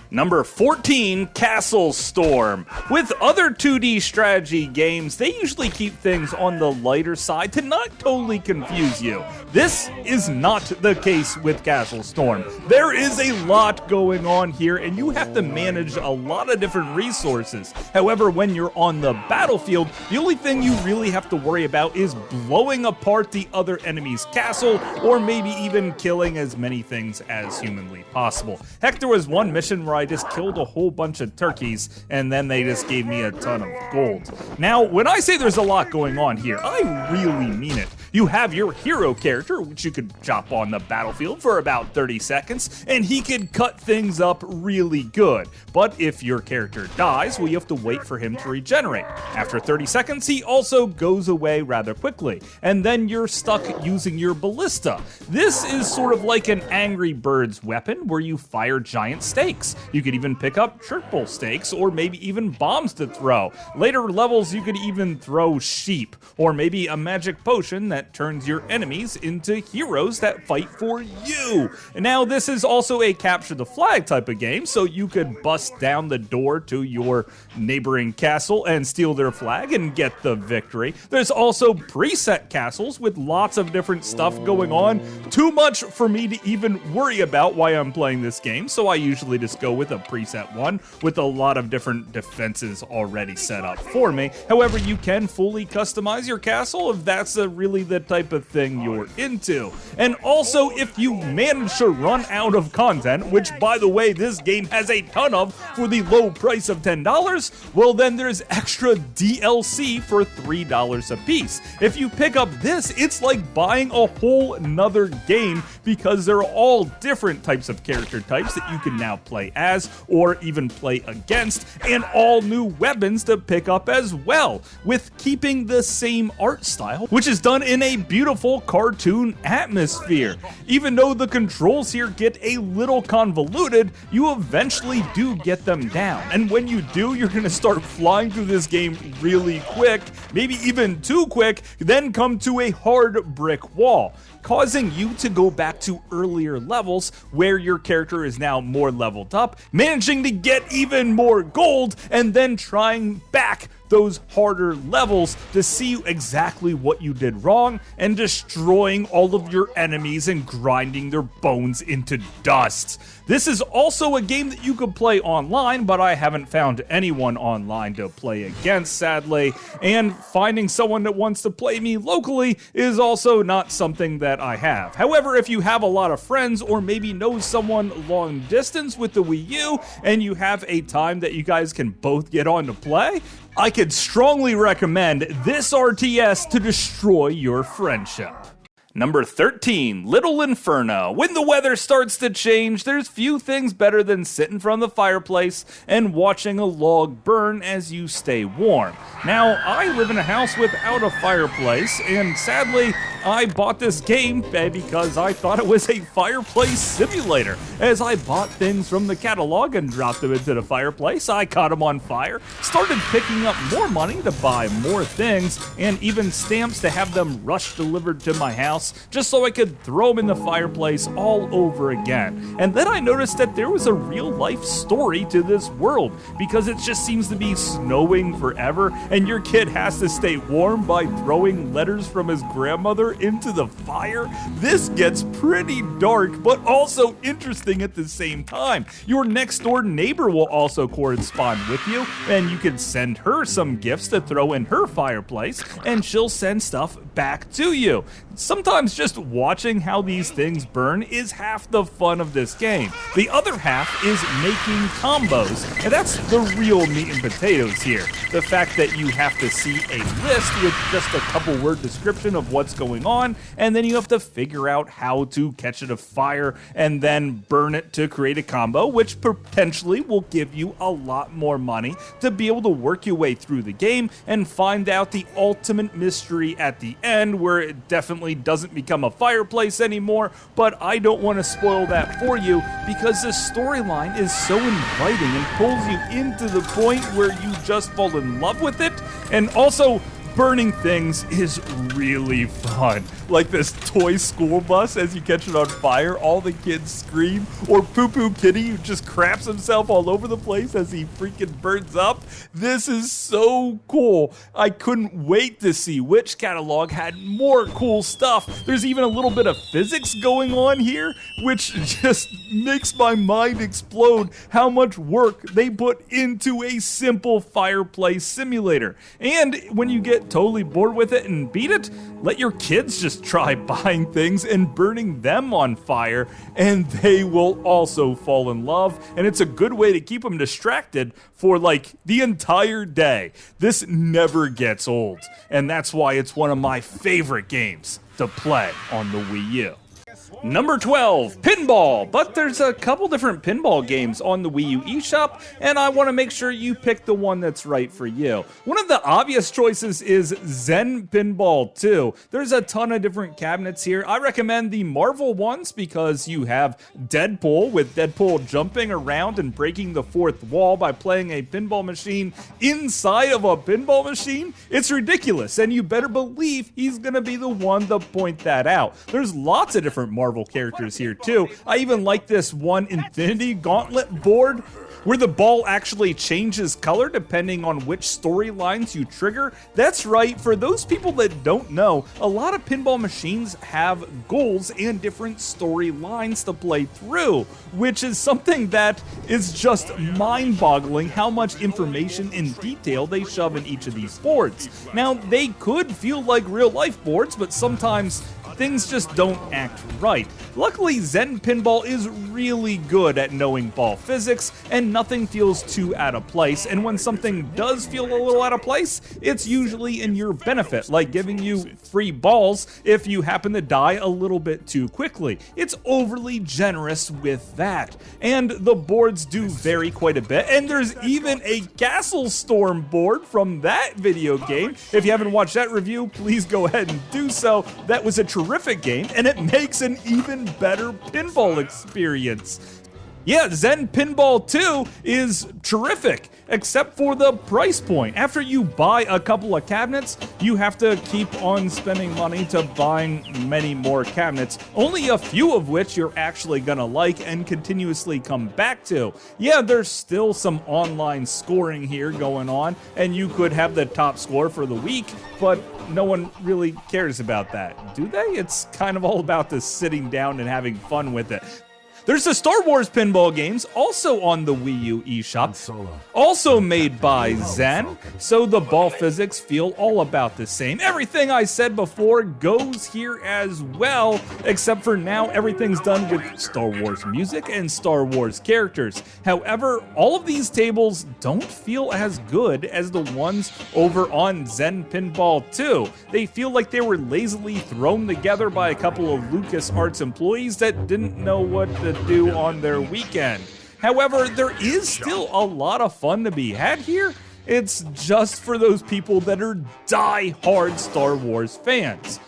Number 14, Castle Storm. With other 2D strategy games, they usually keep things on the lighter side to not totally confuse you. This is not the case with Castle Storm. There is a lot going on here, and you have to manage a lot of different resources. However, when you're on the battlefield, the only thing you really have to worry about is blowing apart the other enemy's castle, or maybe even killing as many things as humanly possible. Heck, there was one mission where I just killed a whole bunch of turkeys, and then they just gave me a ton of gold. Now, when I say there's a lot going on here, I really mean it. You have your hero character, which you could chop on the battlefield for about 30 seconds, and he can cut things up really good. But if your character dies, well, you have to wait for him to regenerate. After 30 seconds, he also goes away rather quickly, and then you're stuck using your ballista. This is sort of like an Angry Birds weapon where you fire giant stakes. You could even pick up triple stakes, or maybe even bombs to throw. Later levels, you could even throw sheep, or maybe a magic potion that turns your enemies into heroes that fight for you. And now this is also a capture the flag type of game, so you could bust down the door to your neighboring castle and steal their flag and get the victory. There's also preset castles with lots of different stuff going on. Too much for me to even worry about why I'm playing this game, so I usually just go with a preset one with a lot of different defenses already set up for me. However, you can fully customize your castle if that's really the type of thing you're into. And also, if you manage to run out of content, which by the way this game has a ton of for the low price of $10, well then there's extra DLC for $3 a piece. If you pick up this, it's like buying a whole nother game, because they're all different types of character types that you can now play as or even play against, and all new weapons to pick up as well, with keeping the same art style, which is done in a beautiful cartoon atmosphere. Even though the controls here get a little convoluted, you eventually do get them down, and when you do, you're gonna start flying through this game really quick, maybe even too quick, then come to a hard brick wall, causing you to go back to earlier levels where your character is now more leveled up, managing to get even more gold, and then trying back those harder levels to see exactly what you did wrong and destroying all of your enemies and grinding their bones into dust. This is also a game that you could play online, but I haven't found anyone online to play against, sadly, and finding someone that wants to play me locally is also not something that I have. However, if you have a lot of friends or maybe know someone long distance with the Wii U and you have a time that you guys can both get on to play, I could strongly recommend this RTS to destroy your friendship. Number 13, Little Inferno. When the weather starts to change, there's few things better than sitting in front of the fireplace and watching a log burn as you stay warm. Now, I live in a house without a fireplace, and sadly, I bought this game because I thought it was a fireplace simulator. As I bought things from the catalog and dropped them into the fireplace, I caught them on fire, started picking up more money to buy more things, and even stamps to have them rush delivered to my house, just so I could throw them in the fireplace all over again. And then I noticed that there was a real life story to this world, because it just seems to be snowing forever, and your kid has to stay warm by throwing letters from his grandmother into the fire. This gets pretty dark, but also interesting at the same time. Your next door neighbor will also correspond with you, and you can send her some gifts to throw in her fireplace, and she'll send stuff back to you. Sometimes just watching how these things burn is half the fun of this game. The other half is making combos, and that's the real meat and potatoes here. The fact that you have to see a list with just a couple word description of what's going on, and then you have to figure out how to catch it afire and then burn it to create a combo, which potentially will give you a lot more money to be able to work your way through the game and find out the ultimate mystery at the end, where it definitely doesn't become a fireplace anymore. But I don't want to spoil that for you, because the storyline is so inviting and pulls you into the point where you just fall in love with it. And also, burning things is really fun. Like this toy school bus, as you catch it on fire, all the kids scream. Or Poo Poo Kitty, who just craps himself all over the place as he freaking burns up. This is so cool. I couldn't wait to see which catalog had more cool stuff. There's even a little bit of physics going on here, which just makes my mind explode how much work they put into a simple fireplace simulator. And when you get totally bored with it and beat it, let your kids just try buying things and burning them on fire, and they will also fall in love. And it's a good way to keep them distracted for like the entire day. This never gets old, and that's why it's one of my favorite games to play on the Wii U. Number 12, Pinball. But there's a couple different pinball games on the Wii U eShop, and I want to make sure you pick the one that's right for you. One of the obvious choices is Zen Pinball 2. There's a ton of different cabinets here. I recommend the Marvel ones because you have Deadpool, with Deadpool jumping around and breaking the fourth wall by playing a pinball machine inside of a pinball machine. It's ridiculous, and you better believe he's gonna be the one to point that out. There's lots of different Marvel characters here too. I even like this one Infinity Gauntlet board where the ball actually changes color depending on which storylines you trigger. That's right, for those people that don't know, a lot of pinball machines have goals and different storylines to play through, which is something that is just mind-boggling how much information and detail they shove in each of these boards. Now, they could feel like real-life boards, but sometimes things just don't act right. Luckily, Zen Pinball is really good at knowing ball physics, and nothing feels too out of place, and when something does feel a little out of place, it's usually in your benefit, like giving you free balls if you happen to die a little bit too quickly. It's overly generous with that, and the boards do vary quite a bit, and there's even a Castle Storm board from that video game. If you haven't watched that review, please go ahead and do so. That was a terrific game, and it makes an even better pinball experience. Yeah, Zen Pinball 2 is terrific, except for the price point. After you buy a couple of cabinets, you have to keep on spending money to buying many more cabinets, only a few of which you're actually gonna like and continuously come back to. Yeah, there's still some online scoring here going on, and you could have the top score for the week, but no one really cares about that, do they? It's kind of all about the sitting down and having fun with it. There's the Star Wars pinball games, also on the WiiU eShop, also made by Zen, so the ball physics feel all about the same. Everything I said before goes here as well, except for now everything's done with Star Wars music and Star Wars characters. However, all of these tables don't feel as good as the ones over on Zen Pinball 2. They feel like they were lazily thrown together by a couple of LucasArts employees that didn't know what to do on their weekend. However, there is still a lot of fun to be had here. It's just for those people that are die-hard Star Wars fans.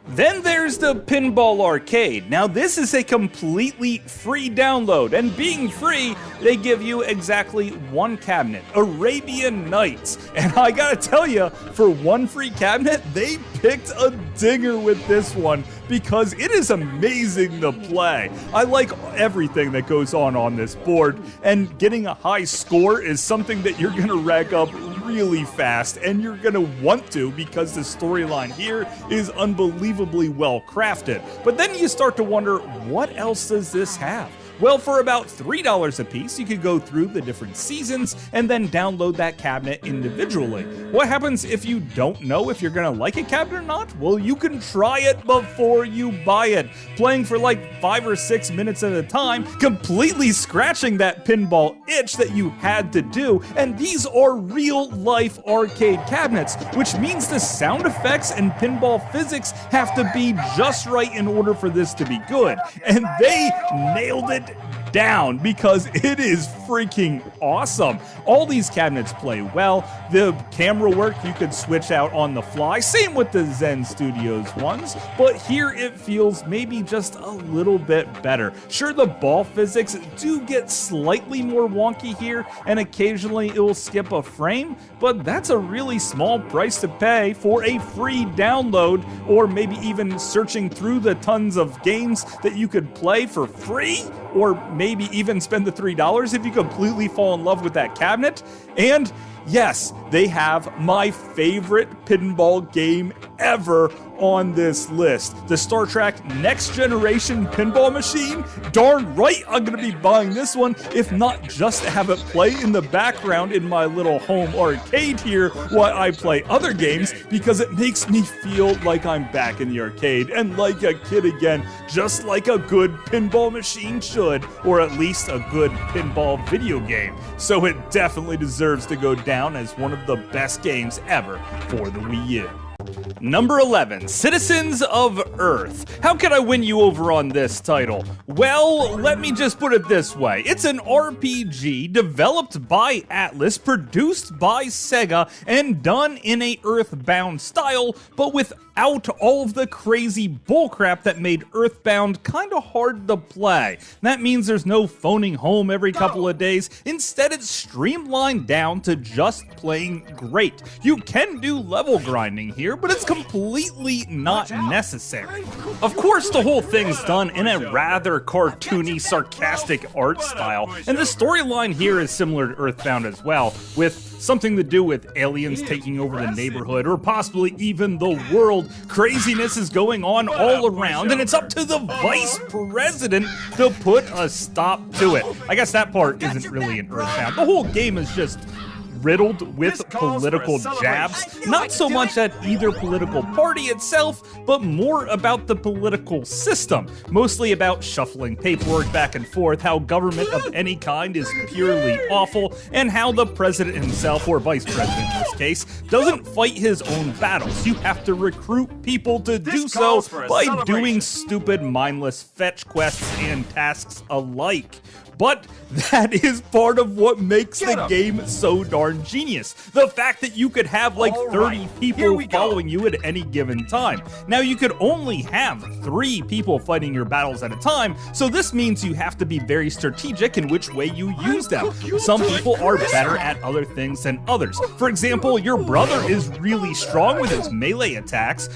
Then there's the Pinball Arcade. Now this is a completely free download, and being free, they give you exactly one cabinet, Arabian Nights. And I gotta tell you, for one free cabinet, they picked a dinger with this one because it is amazing to play. I like everything that goes on this board, and getting a high score is something that you're gonna rack up really fast, and you're gonna want to because the storyline here is unbelievably well crafted. But then you start to wonder, what else does this have? Well, for about $3 a piece, you could go through the different seasons and then download that cabinet individually. What happens if you don't know if you're gonna like a cabinet or not? Well, you can try it before you buy it, playing for like 5 or 6 minutes at a time, completely scratching that pinball itch that you had to do. And these are real-life arcade cabinets, which means the sound effects and pinball physics have to be just right in order for this to be good. And they nailed it down because it is freaking awesome. All these cabinets play well. The camera work you could switch out on the fly, same with the Zen Studios ones, but here it feels maybe just a little bit better. Sure, the ball physics do get slightly more wonky here, and occasionally it will skip a frame, but that's a really small price to pay for a free download, or maybe even searching through the tons of games that you could play for free, or maybe even spend the $3 if you completely fall in love with that cabinet. And yes, they have my favorite pinball game ever on this list. The Star Trek Next Generation pinball machine. Darn right I'm gonna be buying this one, if not just to have it play in the background in my little home arcade here while I play other games, because it makes me feel like I'm back in the arcade and like a kid again, just like a good pinball machine should, or at least a good pinball video game. So it definitely deserves to go down as one of the best games ever for the Wii U. Number 11, Citizens of Earth. How can I win you over on this title? Well, let me just put it this way. It's an RPG developed by Atlas, produced by Sega, and done in a Earthbound style, but without all of the crazy bullcrap that made Earthbound kinda hard to play. That means there's no phoning home every couple of days. Instead, it's streamlined down to just playing great. You can do level grinding here, but it's completely not necessary. Of course, the whole thing's done in a rather cartoony, sarcastic art style, and the storyline here is similar to Earthbound as well, with something to do with aliens taking over the neighborhood, or possibly even the world. Craziness is going on all around, and it's up to the vice president to put a stop to it. I guess that part isn't really in Earthbound. The whole game is just riddled with political jabs, not so much at either political party itself, but more about the political system, mostly about shuffling paperwork back and forth, how government of any kind is purely awful, and how the president himself, or vice president in this case, doesn't fight his own battles. You have to recruit people to do so by doing stupid, mindless fetch quests and tasks alike. But that is part of what makes the game so darn genius. The fact that you could have like 30 people following you at any given time. Now, you could only have 3 people fighting your battles at a time, so this means you have to be very strategic in which way you use them. Some people are better at other things than others. For example, your brother is really strong with his melee attacks.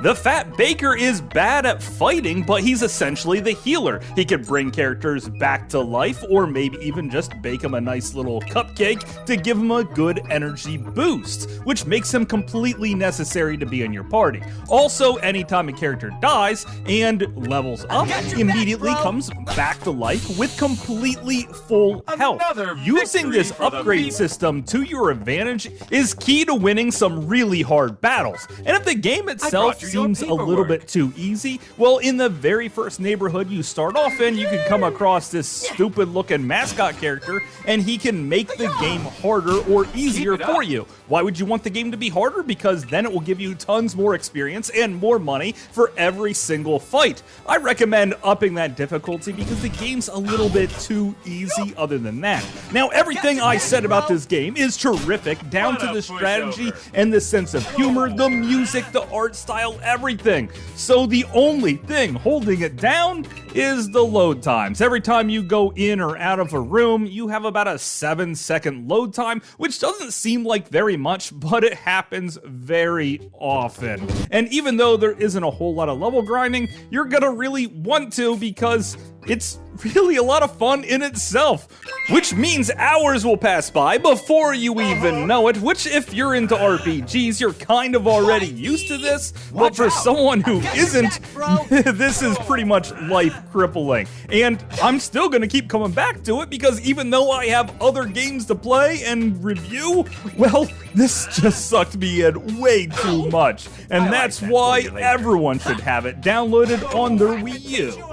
The Fat Baker is bad at fighting, but he's essentially the healer. He can bring characters back to life, or maybe even just bake them a nice little cupcake to give them a good energy boost, which makes him completely necessary to be in your party. Also, anytime a character dies and levels up, he immediately comes back to life with completely full health. Using this upgrade system to your advantage is key to winning some really hard battles. And if the game itself seems a little bit too easy, well, in the very first neighborhood you start off in, you can come across this stupid looking mascot character and he can make the game harder or easier for you. Why would you want the game to be harder? Because then it will give you tons more experience and more money for every single fight. I recommend upping that difficulty because the game's a little bit too easy other than that. Now, everything I said about this game is terrific, down to the strategy and the sense of humor, the music, the art style, everything. So the only thing holding it down is the load times. Every time you go in or out of a room, you have about a 7-second load time, which doesn't seem like very much, but it happens very often. And even though there isn't a whole lot of level grinding, you're gonna really want to because it's really a lot of fun in itself, which means hours will pass by before you even know it, which if you're into RPGs, you're kind of already used to this, but for someone who isn't, this is pretty much life crippling. And I'm still gonna keep coming back to it because even though I have other games to play and review, well, this just sucked me in way too much. And that's why everyone should have it downloaded on their Wii U.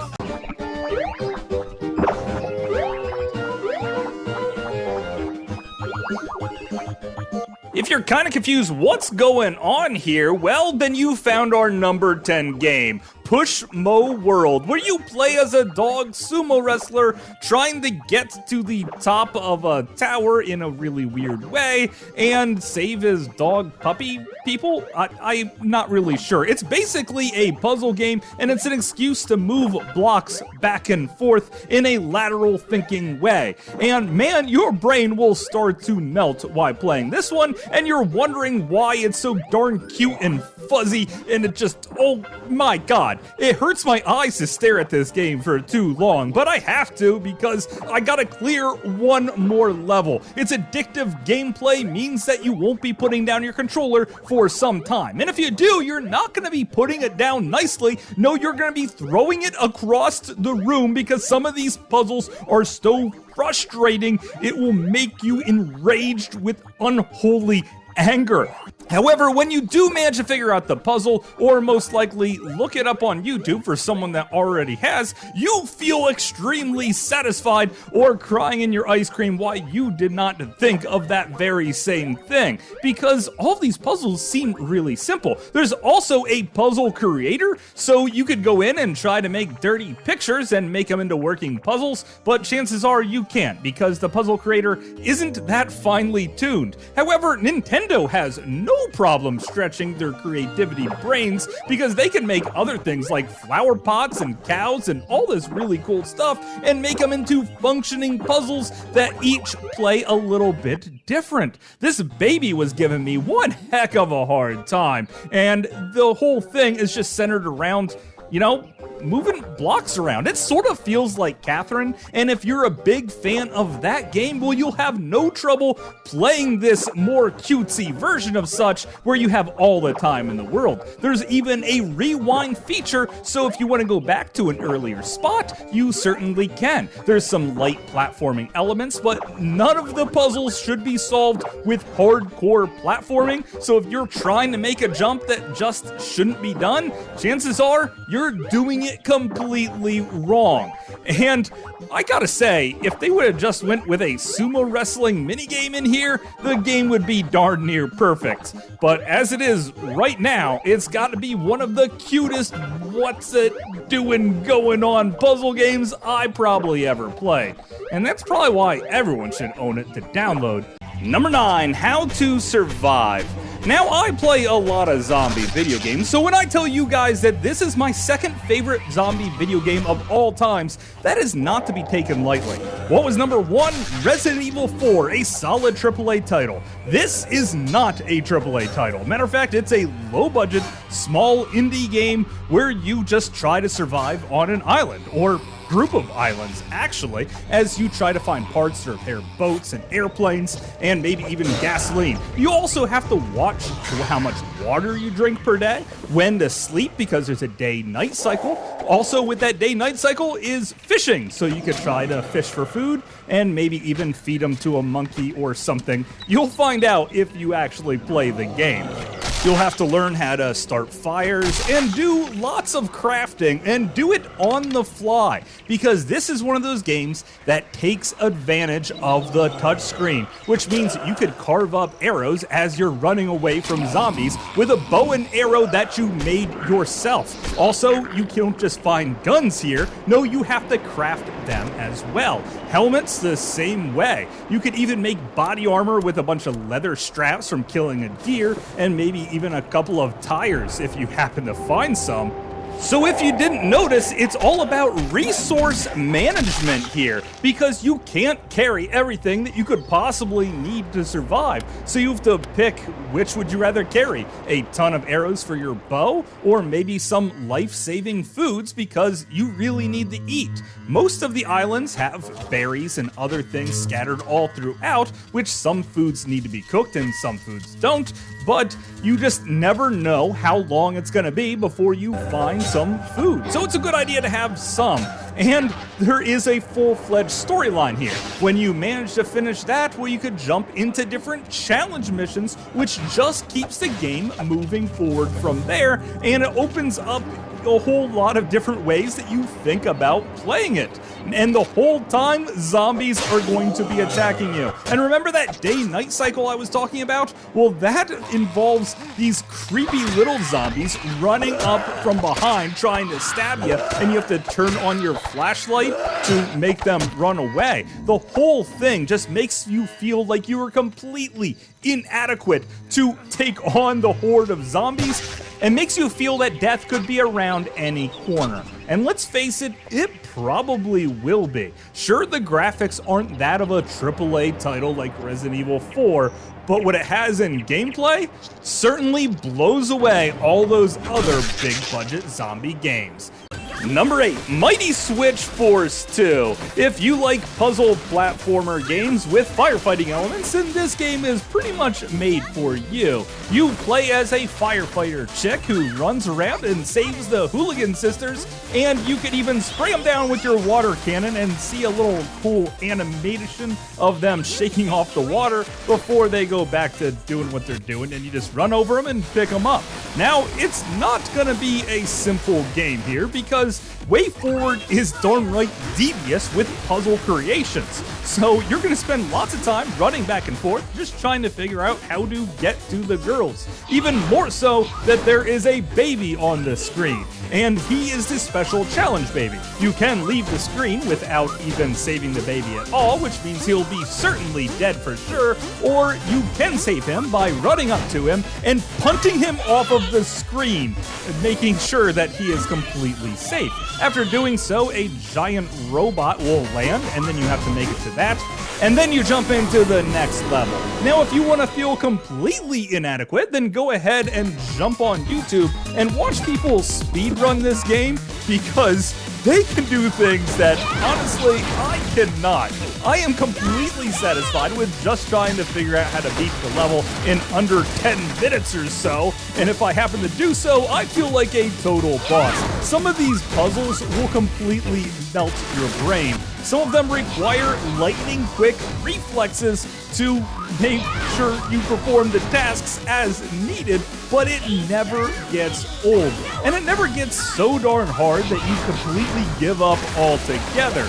If you're kind of confused what's going on here, well, then you found our number 10 game, Pushmo World, where you play as a dog sumo wrestler trying to get to the top of a tower in a really weird way and save his dog puppy people? I'm not really sure. It's basically a puzzle game, and it's an excuse to move blocks back and forth in a lateral thinking way. And man, your brain will start to melt while playing this one, and you're wondering why it's so darn cute and fuzzy, and it just, oh my god. It hurts my eyes to stare at this game for too long, but I have to because I gotta clear one more level. Its addictive gameplay means that you won't be putting down your controller for some time. And if you do, you're not gonna be putting it down nicely. No, you're gonna be throwing it across the room because some of these puzzles are so frustrating, it will make you enraged with unholy anger. However, when you do manage to figure out the puzzle, or most likely look it up on YouTube for someone that already has, you feel extremely satisfied or crying in your ice cream why you did not think of that very same thing. Because all these puzzles seem really simple. There's also a puzzle creator, so you could go in and try to make dirty pictures and make them into working puzzles, but chances are you can't because the puzzle creator isn't that finely tuned. However, Nintendo has no problem stretching their creativity brains because they can make other things like flower pots and cows and all this really cool stuff and make them into functioning puzzles that each play a little bit different. This baby was giving me one heck of a hard time, and the whole thing is just centered around, you know, moving blocks around. It sort of feels like Catherine, and if you're a big fan of that game, well, you'll have no trouble playing this more cutesy version of such where you have all the time in the world. There's even a rewind feature, so if you want to go back to an earlier spot, you certainly can. There's some light platforming elements, but none of the puzzles should be solved with hardcore platforming, so if you're trying to make a jump that just shouldn't be done, chances are you're doing it completely wrong. And I gotta say, if they would have just went with a sumo wrestling minigame in here, the game would be darn near perfect. But as it is right now, it's gotta be one of the cutest what's it doing going on puzzle games I probably ever played. And that's probably why everyone should own it to download. Number 9, How to Survive. Now, I play a lot of zombie video games, so when I tell you guys that this is my second favorite zombie video game of all times, that is not to be taken lightly. What was number 1? Resident Evil 4, a solid AAA title. This is not a AAA title. Matter of fact, it's a low-budget, small indie game where you just try to survive on an island, or group of islands actually, as you try to find parts to repair boats and airplanes and maybe even gasoline. You also have to watch how much water you drink per day, when to sleep because there's a day-night cycle. Also with that day-night cycle is fishing, so you could try to fish for food and maybe even feed them to a monkey or something. You'll find out if you actually play the game. You'll have to learn how to start fires and do lots of crafting and do it on the fly, because this is one of those games that takes advantage of the touchscreen, which means you could carve up arrows as you're running away from zombies with a bow and arrow that you made yourself. Also, you can't just find guns here. No, you have to craft them as well. Helmets the same way. You could even make body armor with a bunch of leather straps from killing a deer, and maybe even a couple of tires if you happen to find some. So if you didn't notice, it's all about resource management here, because you can't carry everything that you could possibly need to survive. So you have to pick, which would you rather carry? A ton of arrows for your bow, or maybe some life-saving foods because you really need to eat. Most of the islands have berries and other things scattered all throughout, which some foods need to be cooked and some foods don't, but you just never know how long it's gonna be before you find some food. So it's a good idea to have some. And there is a full-fledged storyline here. When you manage to finish that, well, you could jump into different challenge missions, which just keeps the game moving forward from there, and it opens up a whole lot of different ways that you think about playing it. And the whole time, zombies are going to be attacking you. And remember that day-night cycle I was talking about? Well, that involves these creepy little zombies running up from behind trying to stab you, and you have to turn on your flashlight to make them run away. The whole thing just makes you feel like you are completely inadequate to take on the horde of zombies, and makes you feel that death could be around any corner. And let's face it, it probably will be. Sure, the graphics aren't that of a AAA title like Resident Evil 4, but what it has in gameplay certainly blows away all those other big budget zombie games. Number 8, Mighty Switch Force 2. If you like puzzle platformer games with firefighting elements, then this game is pretty much made for you. You play as a firefighter chick who runs around and saves the hooligan sisters, and you could even spray them down with your water cannon and see a little cool animation of them shaking off the water before they go back to doing what they're doing, and you just run over them and pick them up. Now, it's not gonna be a simple game here, because Way Forward is darn right devious with puzzle creations. So you're going to spend lots of time running back and forth just trying to figure out how to get to the girls. Even more so that there is a baby on the screen, and he is this special challenge baby. You can leave the screen without even saving the baby at all, which means he'll be certainly dead for sure, or you can save him by running up to him and punting him off of the screen, making sure that he is completely safe. After doing so, a giant robot will land, and then you have to make it to that, and then you jump into the next level. Now, if you want to feel completely inadequate, then go ahead and jump on YouTube and watch people speedrun this game, because they can do things that, honestly, I cannot. I am completely satisfied with just trying to figure out how to beat the level in under 10 minutes or so, and if I happen to do so, I feel like a total boss. Some of these puzzles will completely melt your brain. Some of them require lightning-quick reflexes to make sure you perform the tasks as needed, but it never gets old. And it never gets so darn hard that you completely give up altogether.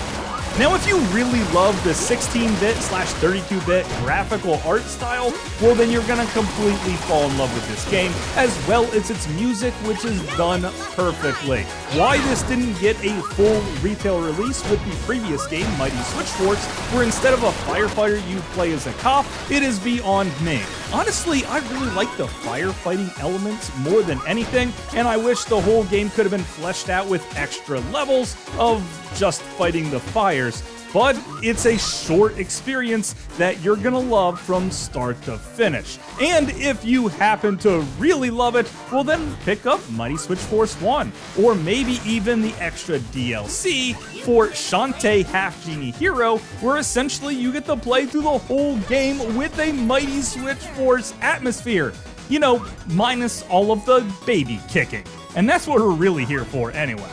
Now, if you really love the 16-bit/32-bit graphical art style, well, then you're gonna completely fall in love with this game, as well as its music, which is done perfectly. Why this didn't get a full retail release with the previous game, Mighty Switch Force, where instead of a firefighter you play as a cop, it is beyond me. Honestly, I really like the firefighting elements more than anything, and I wish the whole game could have been fleshed out with extra levels of just fighting the fires. But it's a short experience that you're gonna love from start to finish. And if you happen to really love it, well then pick up Mighty Switch Force 1, or maybe even the extra DLC for Shantae Half Genie Hero, where essentially you get to play through the whole game with a Mighty Switch Force atmosphere. You know, minus all of the baby kicking. And that's what we're really here for anyway.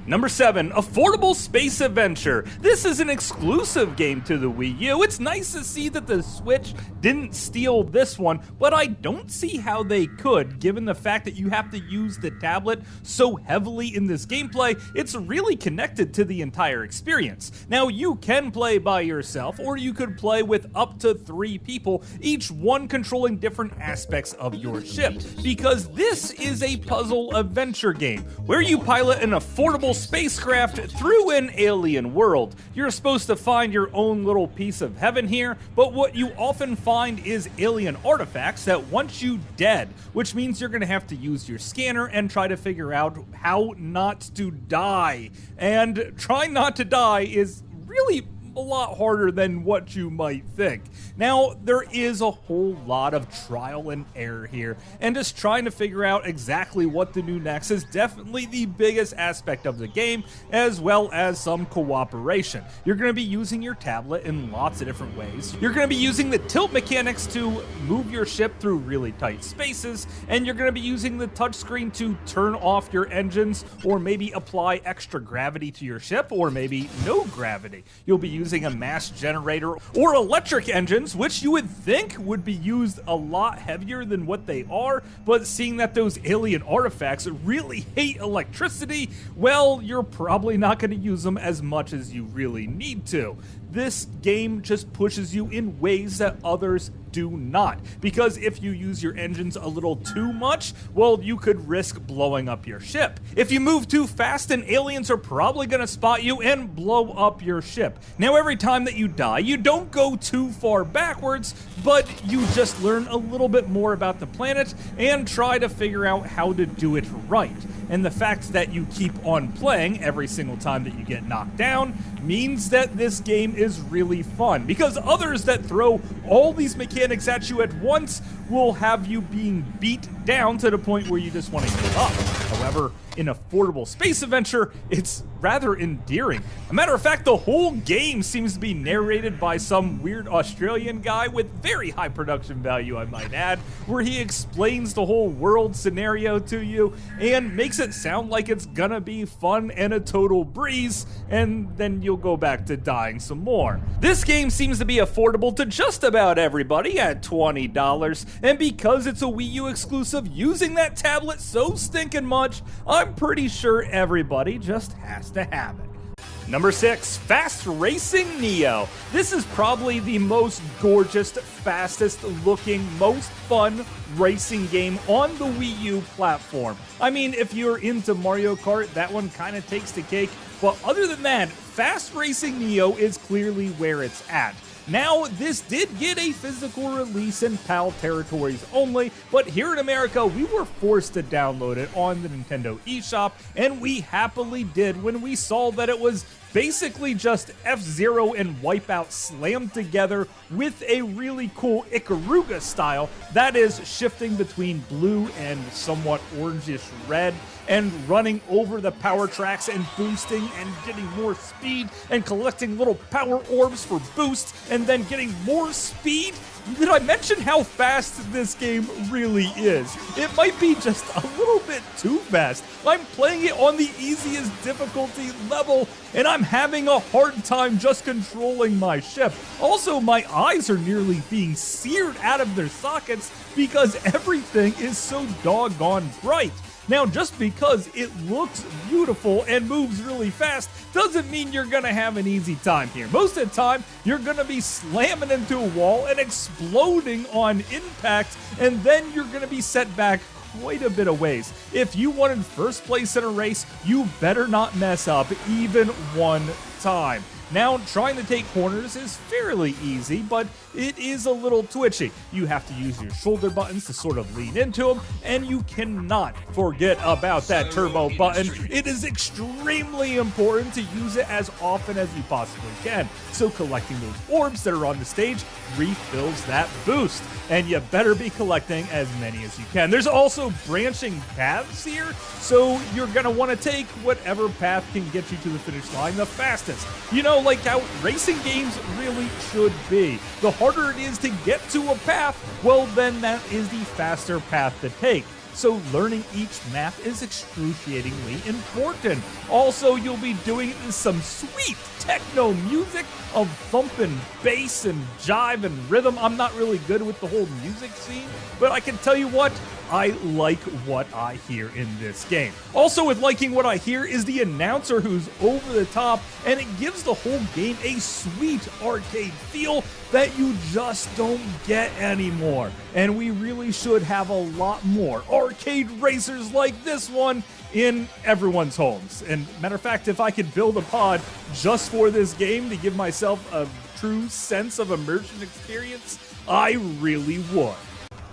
Number 7, Affordable Space Adventure. This is an exclusive game to the Wii U. It's nice to see that the Switch didn't steal this one, but I don't see how they could, given the fact that you have to use the tablet so heavily in this gameplay. It's really connected to the entire experience. Now, you can play by yourself, or you could play with up to 3 people, each one controlling different aspects of your ship, because this is a puzzle adventure game, where you pilot an affordable spacecraft through an alien world. You're supposed to find your own little piece of heaven here, but what you often find is alien artifacts that want you dead, which means you're gonna have to use your scanner and try to figure out how not to die. And trying not to die is really a lot harder than what you might think. Now, there is a whole lot of trial and error here, and just trying to figure out exactly what to do next is definitely the biggest aspect of the game, as well as some cooperation. You're going to be using your tablet in lots of different ways. You're going to be using the tilt mechanics to move your ship through really tight spaces, and you're going to be using the touchscreen to turn off your engines, or maybe apply extra gravity to your ship, or maybe no gravity. You'll be using a mass generator or electric engines, which you would think would be used a lot heavier than what they are, but seeing that those alien artifacts really hate electricity, well, you're probably not going to use them as much as you really need to. This game just pushes you in ways that others do not, because if you use your engines a little too much, well, you could risk blowing up your ship. If you move too fast, then aliens are probably going to spot you and blow up your ship. Now, every time that you die, you don't go too far backwards, but you just learn a little bit more about the planet and try to figure out how to do it right. And the fact that you keep on playing every single time that you get knocked down means that this game is really fun, because others that throw all these mechanics at you at once will have you being beat down to the point where you just want to give up. However, in Affordable Space Adventure, it's rather endearing. A matter of fact, the whole game seems to be narrated by some weird Australian guy with very high production value, I might add, where he explains the whole world scenario to you and makes it sound like it's gonna be fun and a total breeze, and then you'll go back to dying some more. This game seems to be affordable to just about everybody at $20, and because it's a Wii U exclusive using that tablet so stinking much, I'm pretty sure everybody just has to have it. Number 6, Fast Racing Neo. This is probably the most gorgeous, fastest looking, most fun racing game on the Wii U platform. I mean, if you're into Mario Kart, that one kind of takes the cake, but other than that, Fast Racing Neo is clearly where it's at. Now, this did get a physical release in PAL territories only, but here in America, we were forced to download it on the Nintendo eShop, and we happily did when we saw that it was basically just F-Zero and Wipeout slammed together with a really cool Ikaruga style, that is, shifting between blue and somewhat orangish red, and running over the power tracks and boosting and getting more speed and collecting little power orbs for boosts and then getting more speed. Did I mention how fast this game really is? It might be just a little bit too fast. I'm playing it on the easiest difficulty level, and I'm having a hard time just controlling my ship. Also, my eyes are nearly being seared out of their sockets because everything is so doggone bright. Now, just because it looks beautiful and moves really fast doesn't mean you're gonna have an easy time here. Most of the time, you're gonna be slamming into a wall and exploding on impact, and then you're gonna be set back quite a bit of ways. If you wanted first place in a race, you better not mess up even one time. Now, trying to take corners is fairly easy, but it is a little twitchy. You have to use your shoulder buttons to sort of lean into them, and you cannot forget about that turbo button. It is extremely important to use it as often as you possibly can. So collecting those orbs that are on the stage refills that boost, and you better be collecting as many as you can. There's also branching paths here, so you're gonna want to take whatever path can get you to the finish line the fastest. You know, like how racing games really should be. The harder it is to get to a path, well then that is the faster path to take. So learning each map is excruciatingly important. Also, you'll be doing it in some sweet techno music of thumping bass and jive and rhythm. I'm not really good with the whole music scene, but I can tell you what, I like what I hear in this game. Also, with liking what I hear is the announcer who's over the top, and it gives the whole game a sweet arcade feel that you just don't get anymore. And we really should have a lot more arcade racers like this one in everyone's homes. And matter of fact, if I could build a pod just for this game to give myself a true sense of immersion experience, I really would.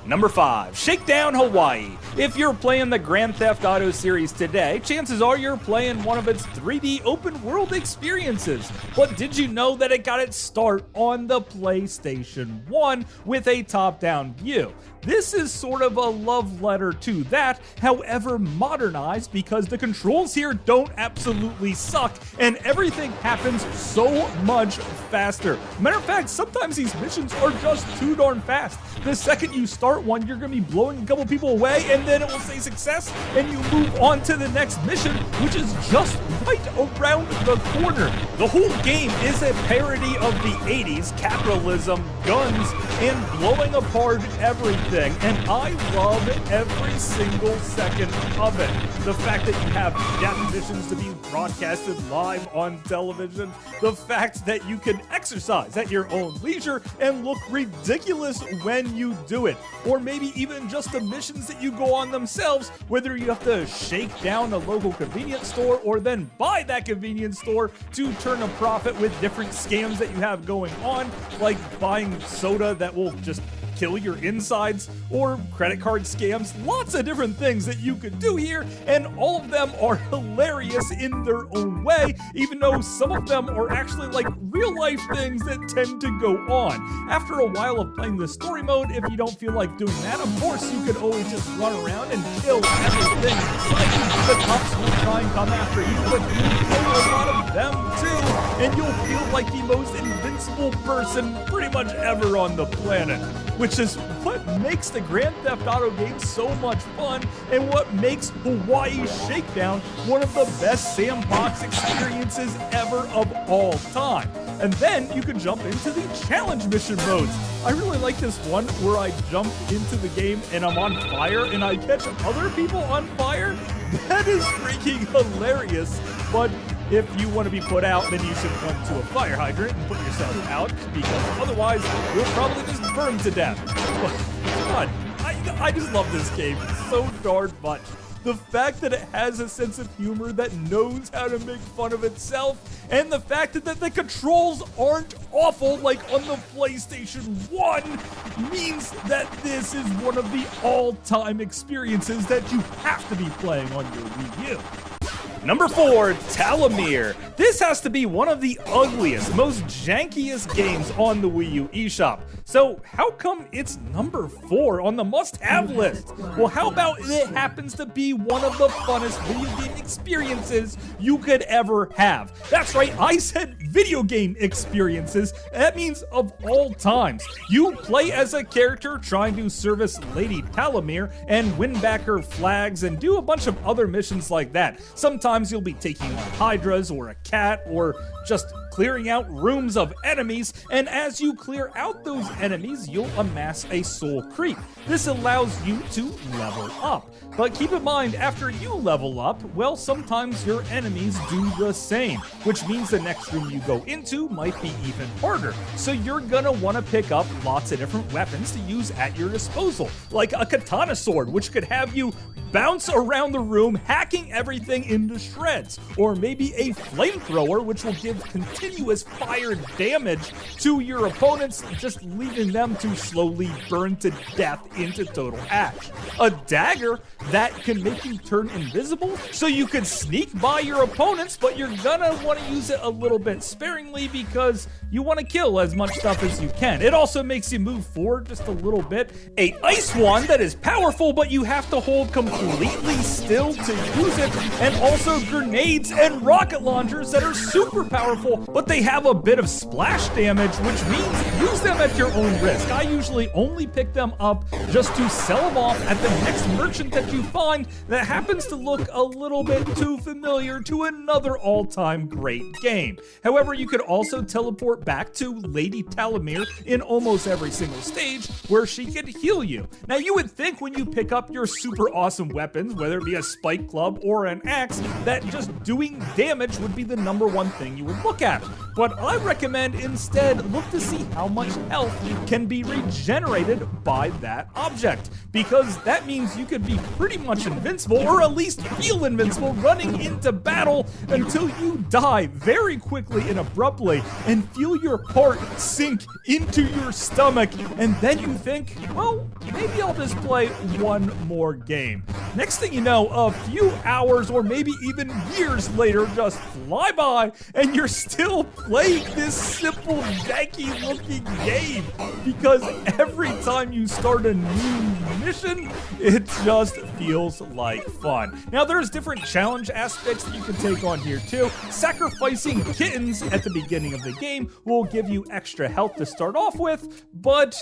Number 5, Shakedown Hawaii. If you're playing the Grand Theft Auto series today, chances are you're playing one of its 3D open world experiences. But did you know that it got its start on the PlayStation 1 with a top-down view? This is sort of a love letter to that, however modernized, because the controls here don't absolutely suck and everything happens so much faster. Matter of fact, sometimes these missions are just too darn fast. The second you start one, you're going to be blowing a couple people away, and then it will say success, and you move on to the next mission, which is just right around the corner. The whole game is a parody of the 80s, capitalism, guns, and blowing apart everything, and I love every single second of it. The fact that you have death missions to be broadcasted live on television, the fact that you can exercise at your own leisure and look ridiculous when you do it, or maybe even just the missions that you go on themselves, whether you have to shake down a local convenience store or then buy that convenience store to turn a profit with different scams that you have going on, like buying soda that will just kill your insides, or credit card scams. Lots of different things that you could do here, and all of them are hilarious in their own way, even though some of them are actually like real life things that tend to go on. After a while of playing the story mode, if you don't feel like doing that, of course you could always just run around and kill everything in sight. The cops will try and come after you, but you kill a lot of them too, and you'll feel like the most invincible person pretty much ever on the planet. Which is what makes the Grand Theft Auto games so much fun, and what makes Hawaii Shakedown one of the best sandbox experiences ever of all time. And then you can jump into the challenge mission modes. I really like this one where I jump into the game and I'm on fire and I catch other people on fire. That is freaking hilarious, but if you want to be put out, then you should come to a fire hydrant and put yourself out, because otherwise you'll probably just burn to death. But I just love this game so darn much. The fact that it has a sense of humor that knows how to make fun of itself, and the fact that the controls aren't awful like on the PlayStation 1 means that this is one of the all-time experiences that you have to be playing on your Wii U. Number 4, Talamir. This has to be one of the ugliest, most jankiest games on the Wii U eShop. So how come it's number 4 on the must-have list? Well, how about it happens to be one of the funnest video game experiences you could ever have? That's right, I said video game experiences. That means of all times. You play as a character trying to service Lady Talamir and win back her flags and do a bunch of other missions like that. Sometimes you'll be taking on hydras or a cat or just clearing out rooms of enemies, and as you clear out those enemies, you'll amass a soul creep. This allows you to level up. But keep in mind, after you level up, well, sometimes your enemies do the same, which means the next room you go into might be even harder. So you're gonna wanna pick up lots of different weapons to use at your disposal, like a katana sword, which could have you bounce around the room, hacking everything into shreds, or maybe a flamethrower, which will give continuous continuous fire damage to your opponents, just leaving them to slowly burn to death into total ash. A dagger that can make you turn invisible, so you can sneak by your opponents, but you're gonna want to use it a little bit sparingly because you want to kill as much stuff as you can. It also makes you move forward just a little bit. A ice wand that is powerful, but you have to hold completely still to use it, and also grenades and rocket launchers that are super powerful, but they have a bit of splash damage, which means use them at your own risk. I usually only pick them up just to sell them off at the next merchant that you find that happens to look a little bit too familiar to another all-time great game. However, you could also teleport back to Lady Talamir in almost every single stage where she could heal you. Now, you would think when you pick up your super awesome weapons, whether it be a spike club or an axe, that just doing damage would be the #1 thing you would look at. But I recommend instead look to see how much health can be regenerated by that object, because that means you could be pretty much invincible, or at least feel invincible, running into battle until you die very quickly and abruptly and feel your heart sink into your stomach, and then you think, well, maybe I'll just play one more game. Next thing you know, a few hours or maybe even years later just fly by and you're still playing this simple, janky looking game, because every time you start a new mission, it just feels like fun. Now, there's different challenge aspects that you can take on here too. Sacrificing kittens at the beginning of the game will give you extra health to start off with, but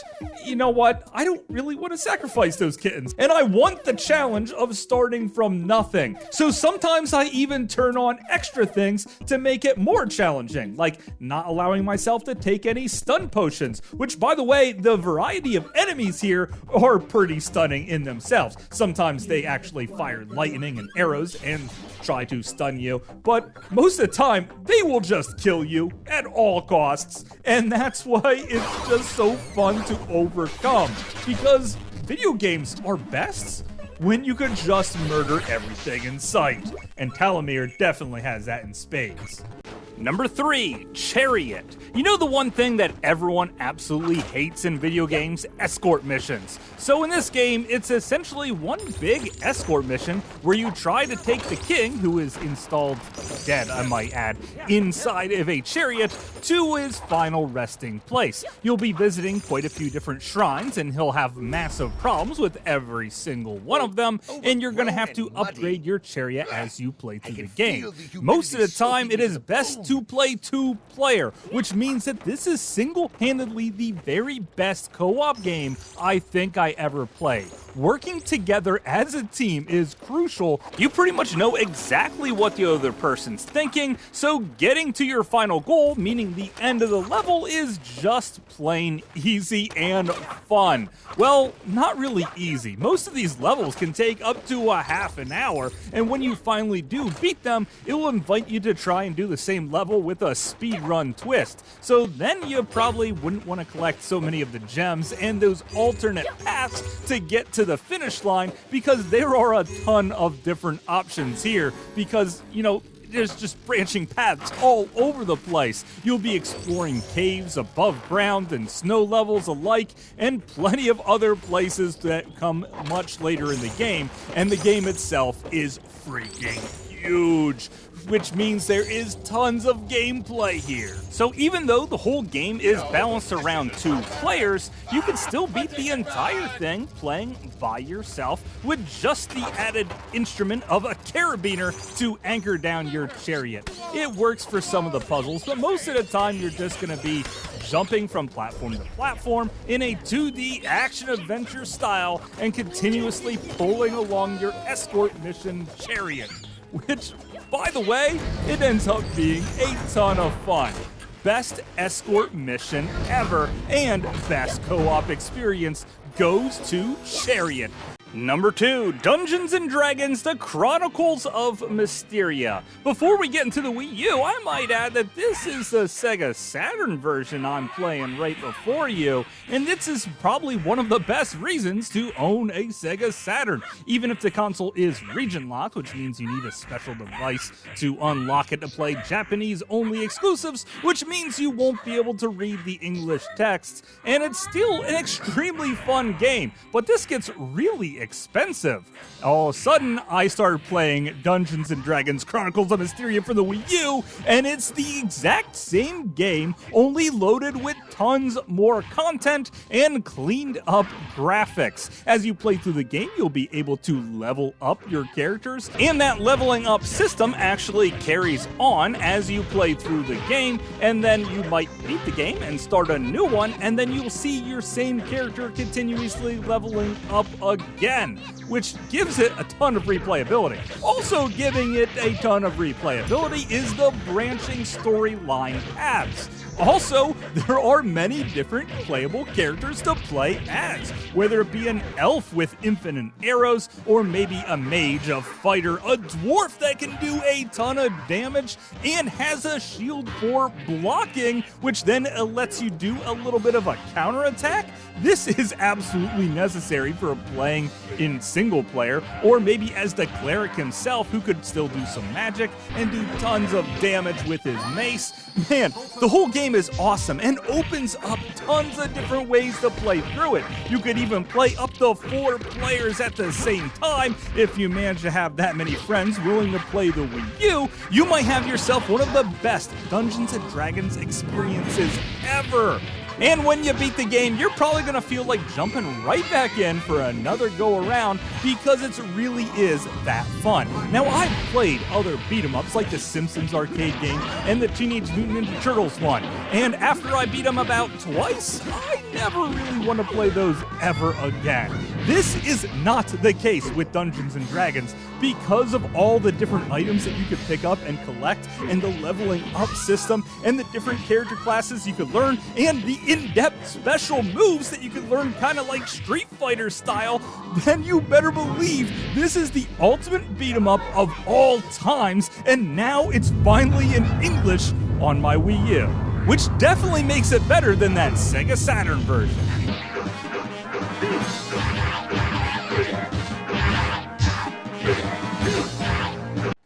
you know what? I don't really want to sacrifice those kittens, and I want the challenge of starting from nothing. So sometimes I even turn on extra things to make it more challenging, like not allowing myself to take any stun potions, which, by the way, the variety of enemies here are pretty stunning in themselves. Sometimes they actually fire lightning and arrows and try to stun you, but most of the time they will just kill you at all costs, and that's why it's just so fun to overcome, because video games are best when you can just murder everything in sight, and Talamir definitely has that in spades. Number 3, Chariot. You know the one thing that everyone absolutely hates in video games? Escort missions. So in this game, it's essentially one big escort mission where you try to take the king, who is installed dead, I might add, inside of a chariot to his final resting place. You'll be visiting quite a few different shrines, and he'll have massive problems with every single one of them, and you're gonna have to upgrade your chariot as you play through the game. Most of the time, it is best to play 2-player, which means that this is single-handedly the very best co-op game I think I ever played. Working together as a team is crucial. You pretty much know exactly what the other person's thinking, so getting to your final goal, meaning the end of the level, is just plain easy and fun. Well, not really easy. Most of these levels can take up to a half an hour, and when you finally do beat them, it will invite you to try and do the same level with a speedrun twist. So then you probably wouldn't want to collect so many of the gems and those alternate paths to get to the finish line, because there are a ton of different options here, because, you know, there's just branching paths all over the place. You'll be exploring caves above ground and snow levels alike, and plenty of other places that come much later in the game, and the game itself is freaking huge, which means there is tons of gameplay here. So even though the whole game is balanced around 2 players, you can still beat the entire thing playing by yourself with just the added instrument of a carabiner to anchor down your chariot. It works for some of the puzzles, but most of the time you're just gonna be jumping from platform to platform in a 2D action-adventure style and continuously pulling along your escort mission chariot, which, by the way, it ends up being a ton of fun. Best escort mission ever, and best co-op experience goes to Chariot. Number 2, Dungeons & Dragons: The Chronicles of Mysteria. Before we get into the Wii U, I might add that this is the Sega Saturn version I'm playing right before you, and this is probably one of the best reasons to own a Sega Saturn, even if the console is region locked, which means you need a special device to unlock it to play Japanese-only exclusives, which means you won't be able to read the English texts, and it's still an extremely fun game, but this gets really expensive. All of a sudden, I started playing Dungeons & Dragons: Chronicles of Mysteria for the Wii U, and it's the exact same game, only loaded with tons more content and cleaned up graphics. As you play through the game, you'll be able to level up your characters, and that leveling up system actually carries on as you play through the game, and then you might beat the game and start a new one, and then you'll see your same character continuously leveling up again, which gives it a ton of replayability. Also giving it a ton of replayability is the branching storyline paths. Also, there are many different playable characters to play as, whether it be an elf with infinite arrows, or maybe a mage, a fighter, a dwarf that can do a ton of damage and has a shield for blocking, which then lets you do a little bit of a counterattack. This is absolutely necessary for playing in single player, or maybe as the cleric himself, who could still do some magic and do tons of damage with his mace. Man, the whole game is awesome and opens up tons of different ways to play through it. You could even play up to 4 players at the same time. If you manage to have that many friends willing to play the Wii U, you might have yourself one of the best Dungeons & Dragons experiences ever. And when you beat the game, you're probably going to feel like jumping right back in for another go around, because it really is that fun. Now, I've played other beat-em-ups like the Simpsons arcade game and the Teenage Mutant Ninja Turtles one, and after I beat them about twice, I never really want to play those ever again. This is not the case with Dungeons & Dragons, because of all the different items that you could pick up and collect, and the leveling up system, and the different character classes you could learn, and the in-depth special moves that you could learn kind of like Street Fighter style. Then you better believe this is the ultimate beat 'em up of all times, and now it's finally in English on my Wii U, which definitely makes it better than that Sega Saturn version.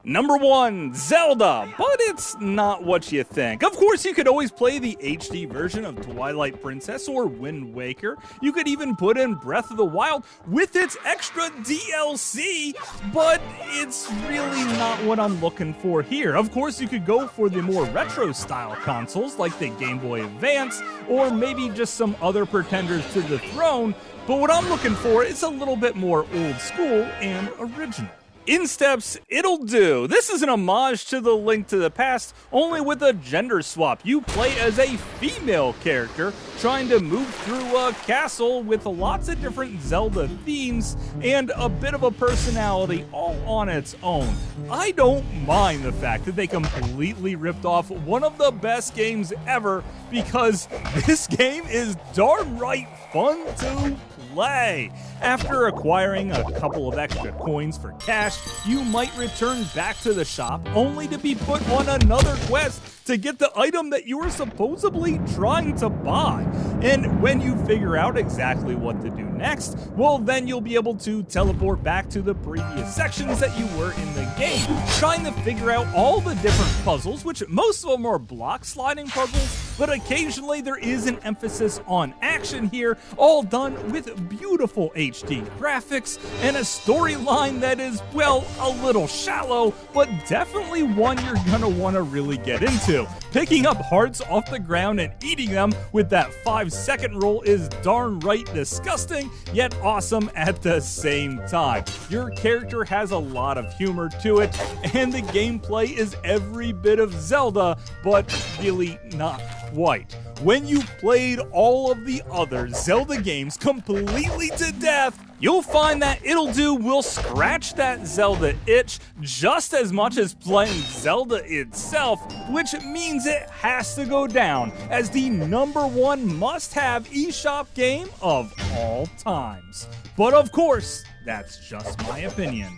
Number 1, Zelda, but it's not what you think. Of course, you could always play the HD version of Twilight Princess or Wind Waker. You could even put in Breath of the Wild with its extra DLC, but it's really not what I'm looking for here. Of course, you could go for the more retro-style consoles like the Game Boy Advance, or maybe just some other pretenders to the throne, but what I'm looking for is a little bit more old school and original. In steps It'll Do. This is an homage to the Link to the Past, only with a gender swap. You play as a female character trying to move through a castle with lots of different Zelda themes and a bit of a personality all on its own. I don't mind the fact that they completely ripped off one of the best games ever, because this game is darn right fun to play. After acquiring a couple of extra coins for cash, you might return back to the shop only to be put on another quest to get the item that you were supposedly trying to buy. And when you figure out exactly what to do next, well, then you'll be able to teleport back to the previous sections that you were in the game, trying to figure out all the different puzzles, which most of them are block sliding puzzles, but occasionally there is an emphasis on action here, all done with beautiful HD graphics and a storyline that is, well, a little shallow, but definitely one you're gonna want to really get into. Picking up hearts off the ground and eating them with that 5-second roll is darn right disgusting, yet awesome at the same time. Your character has a lot of humor to it, and the gameplay is every bit of Zelda, but really not quite. When you've played all of the other Zelda games completely to death, you'll find that It'll Do will scratch that Zelda itch just as much as playing Zelda itself, which means it has to go down as the #1 must-have eShop game of all times. But of course, that's just my opinion.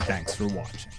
Thanks for watching.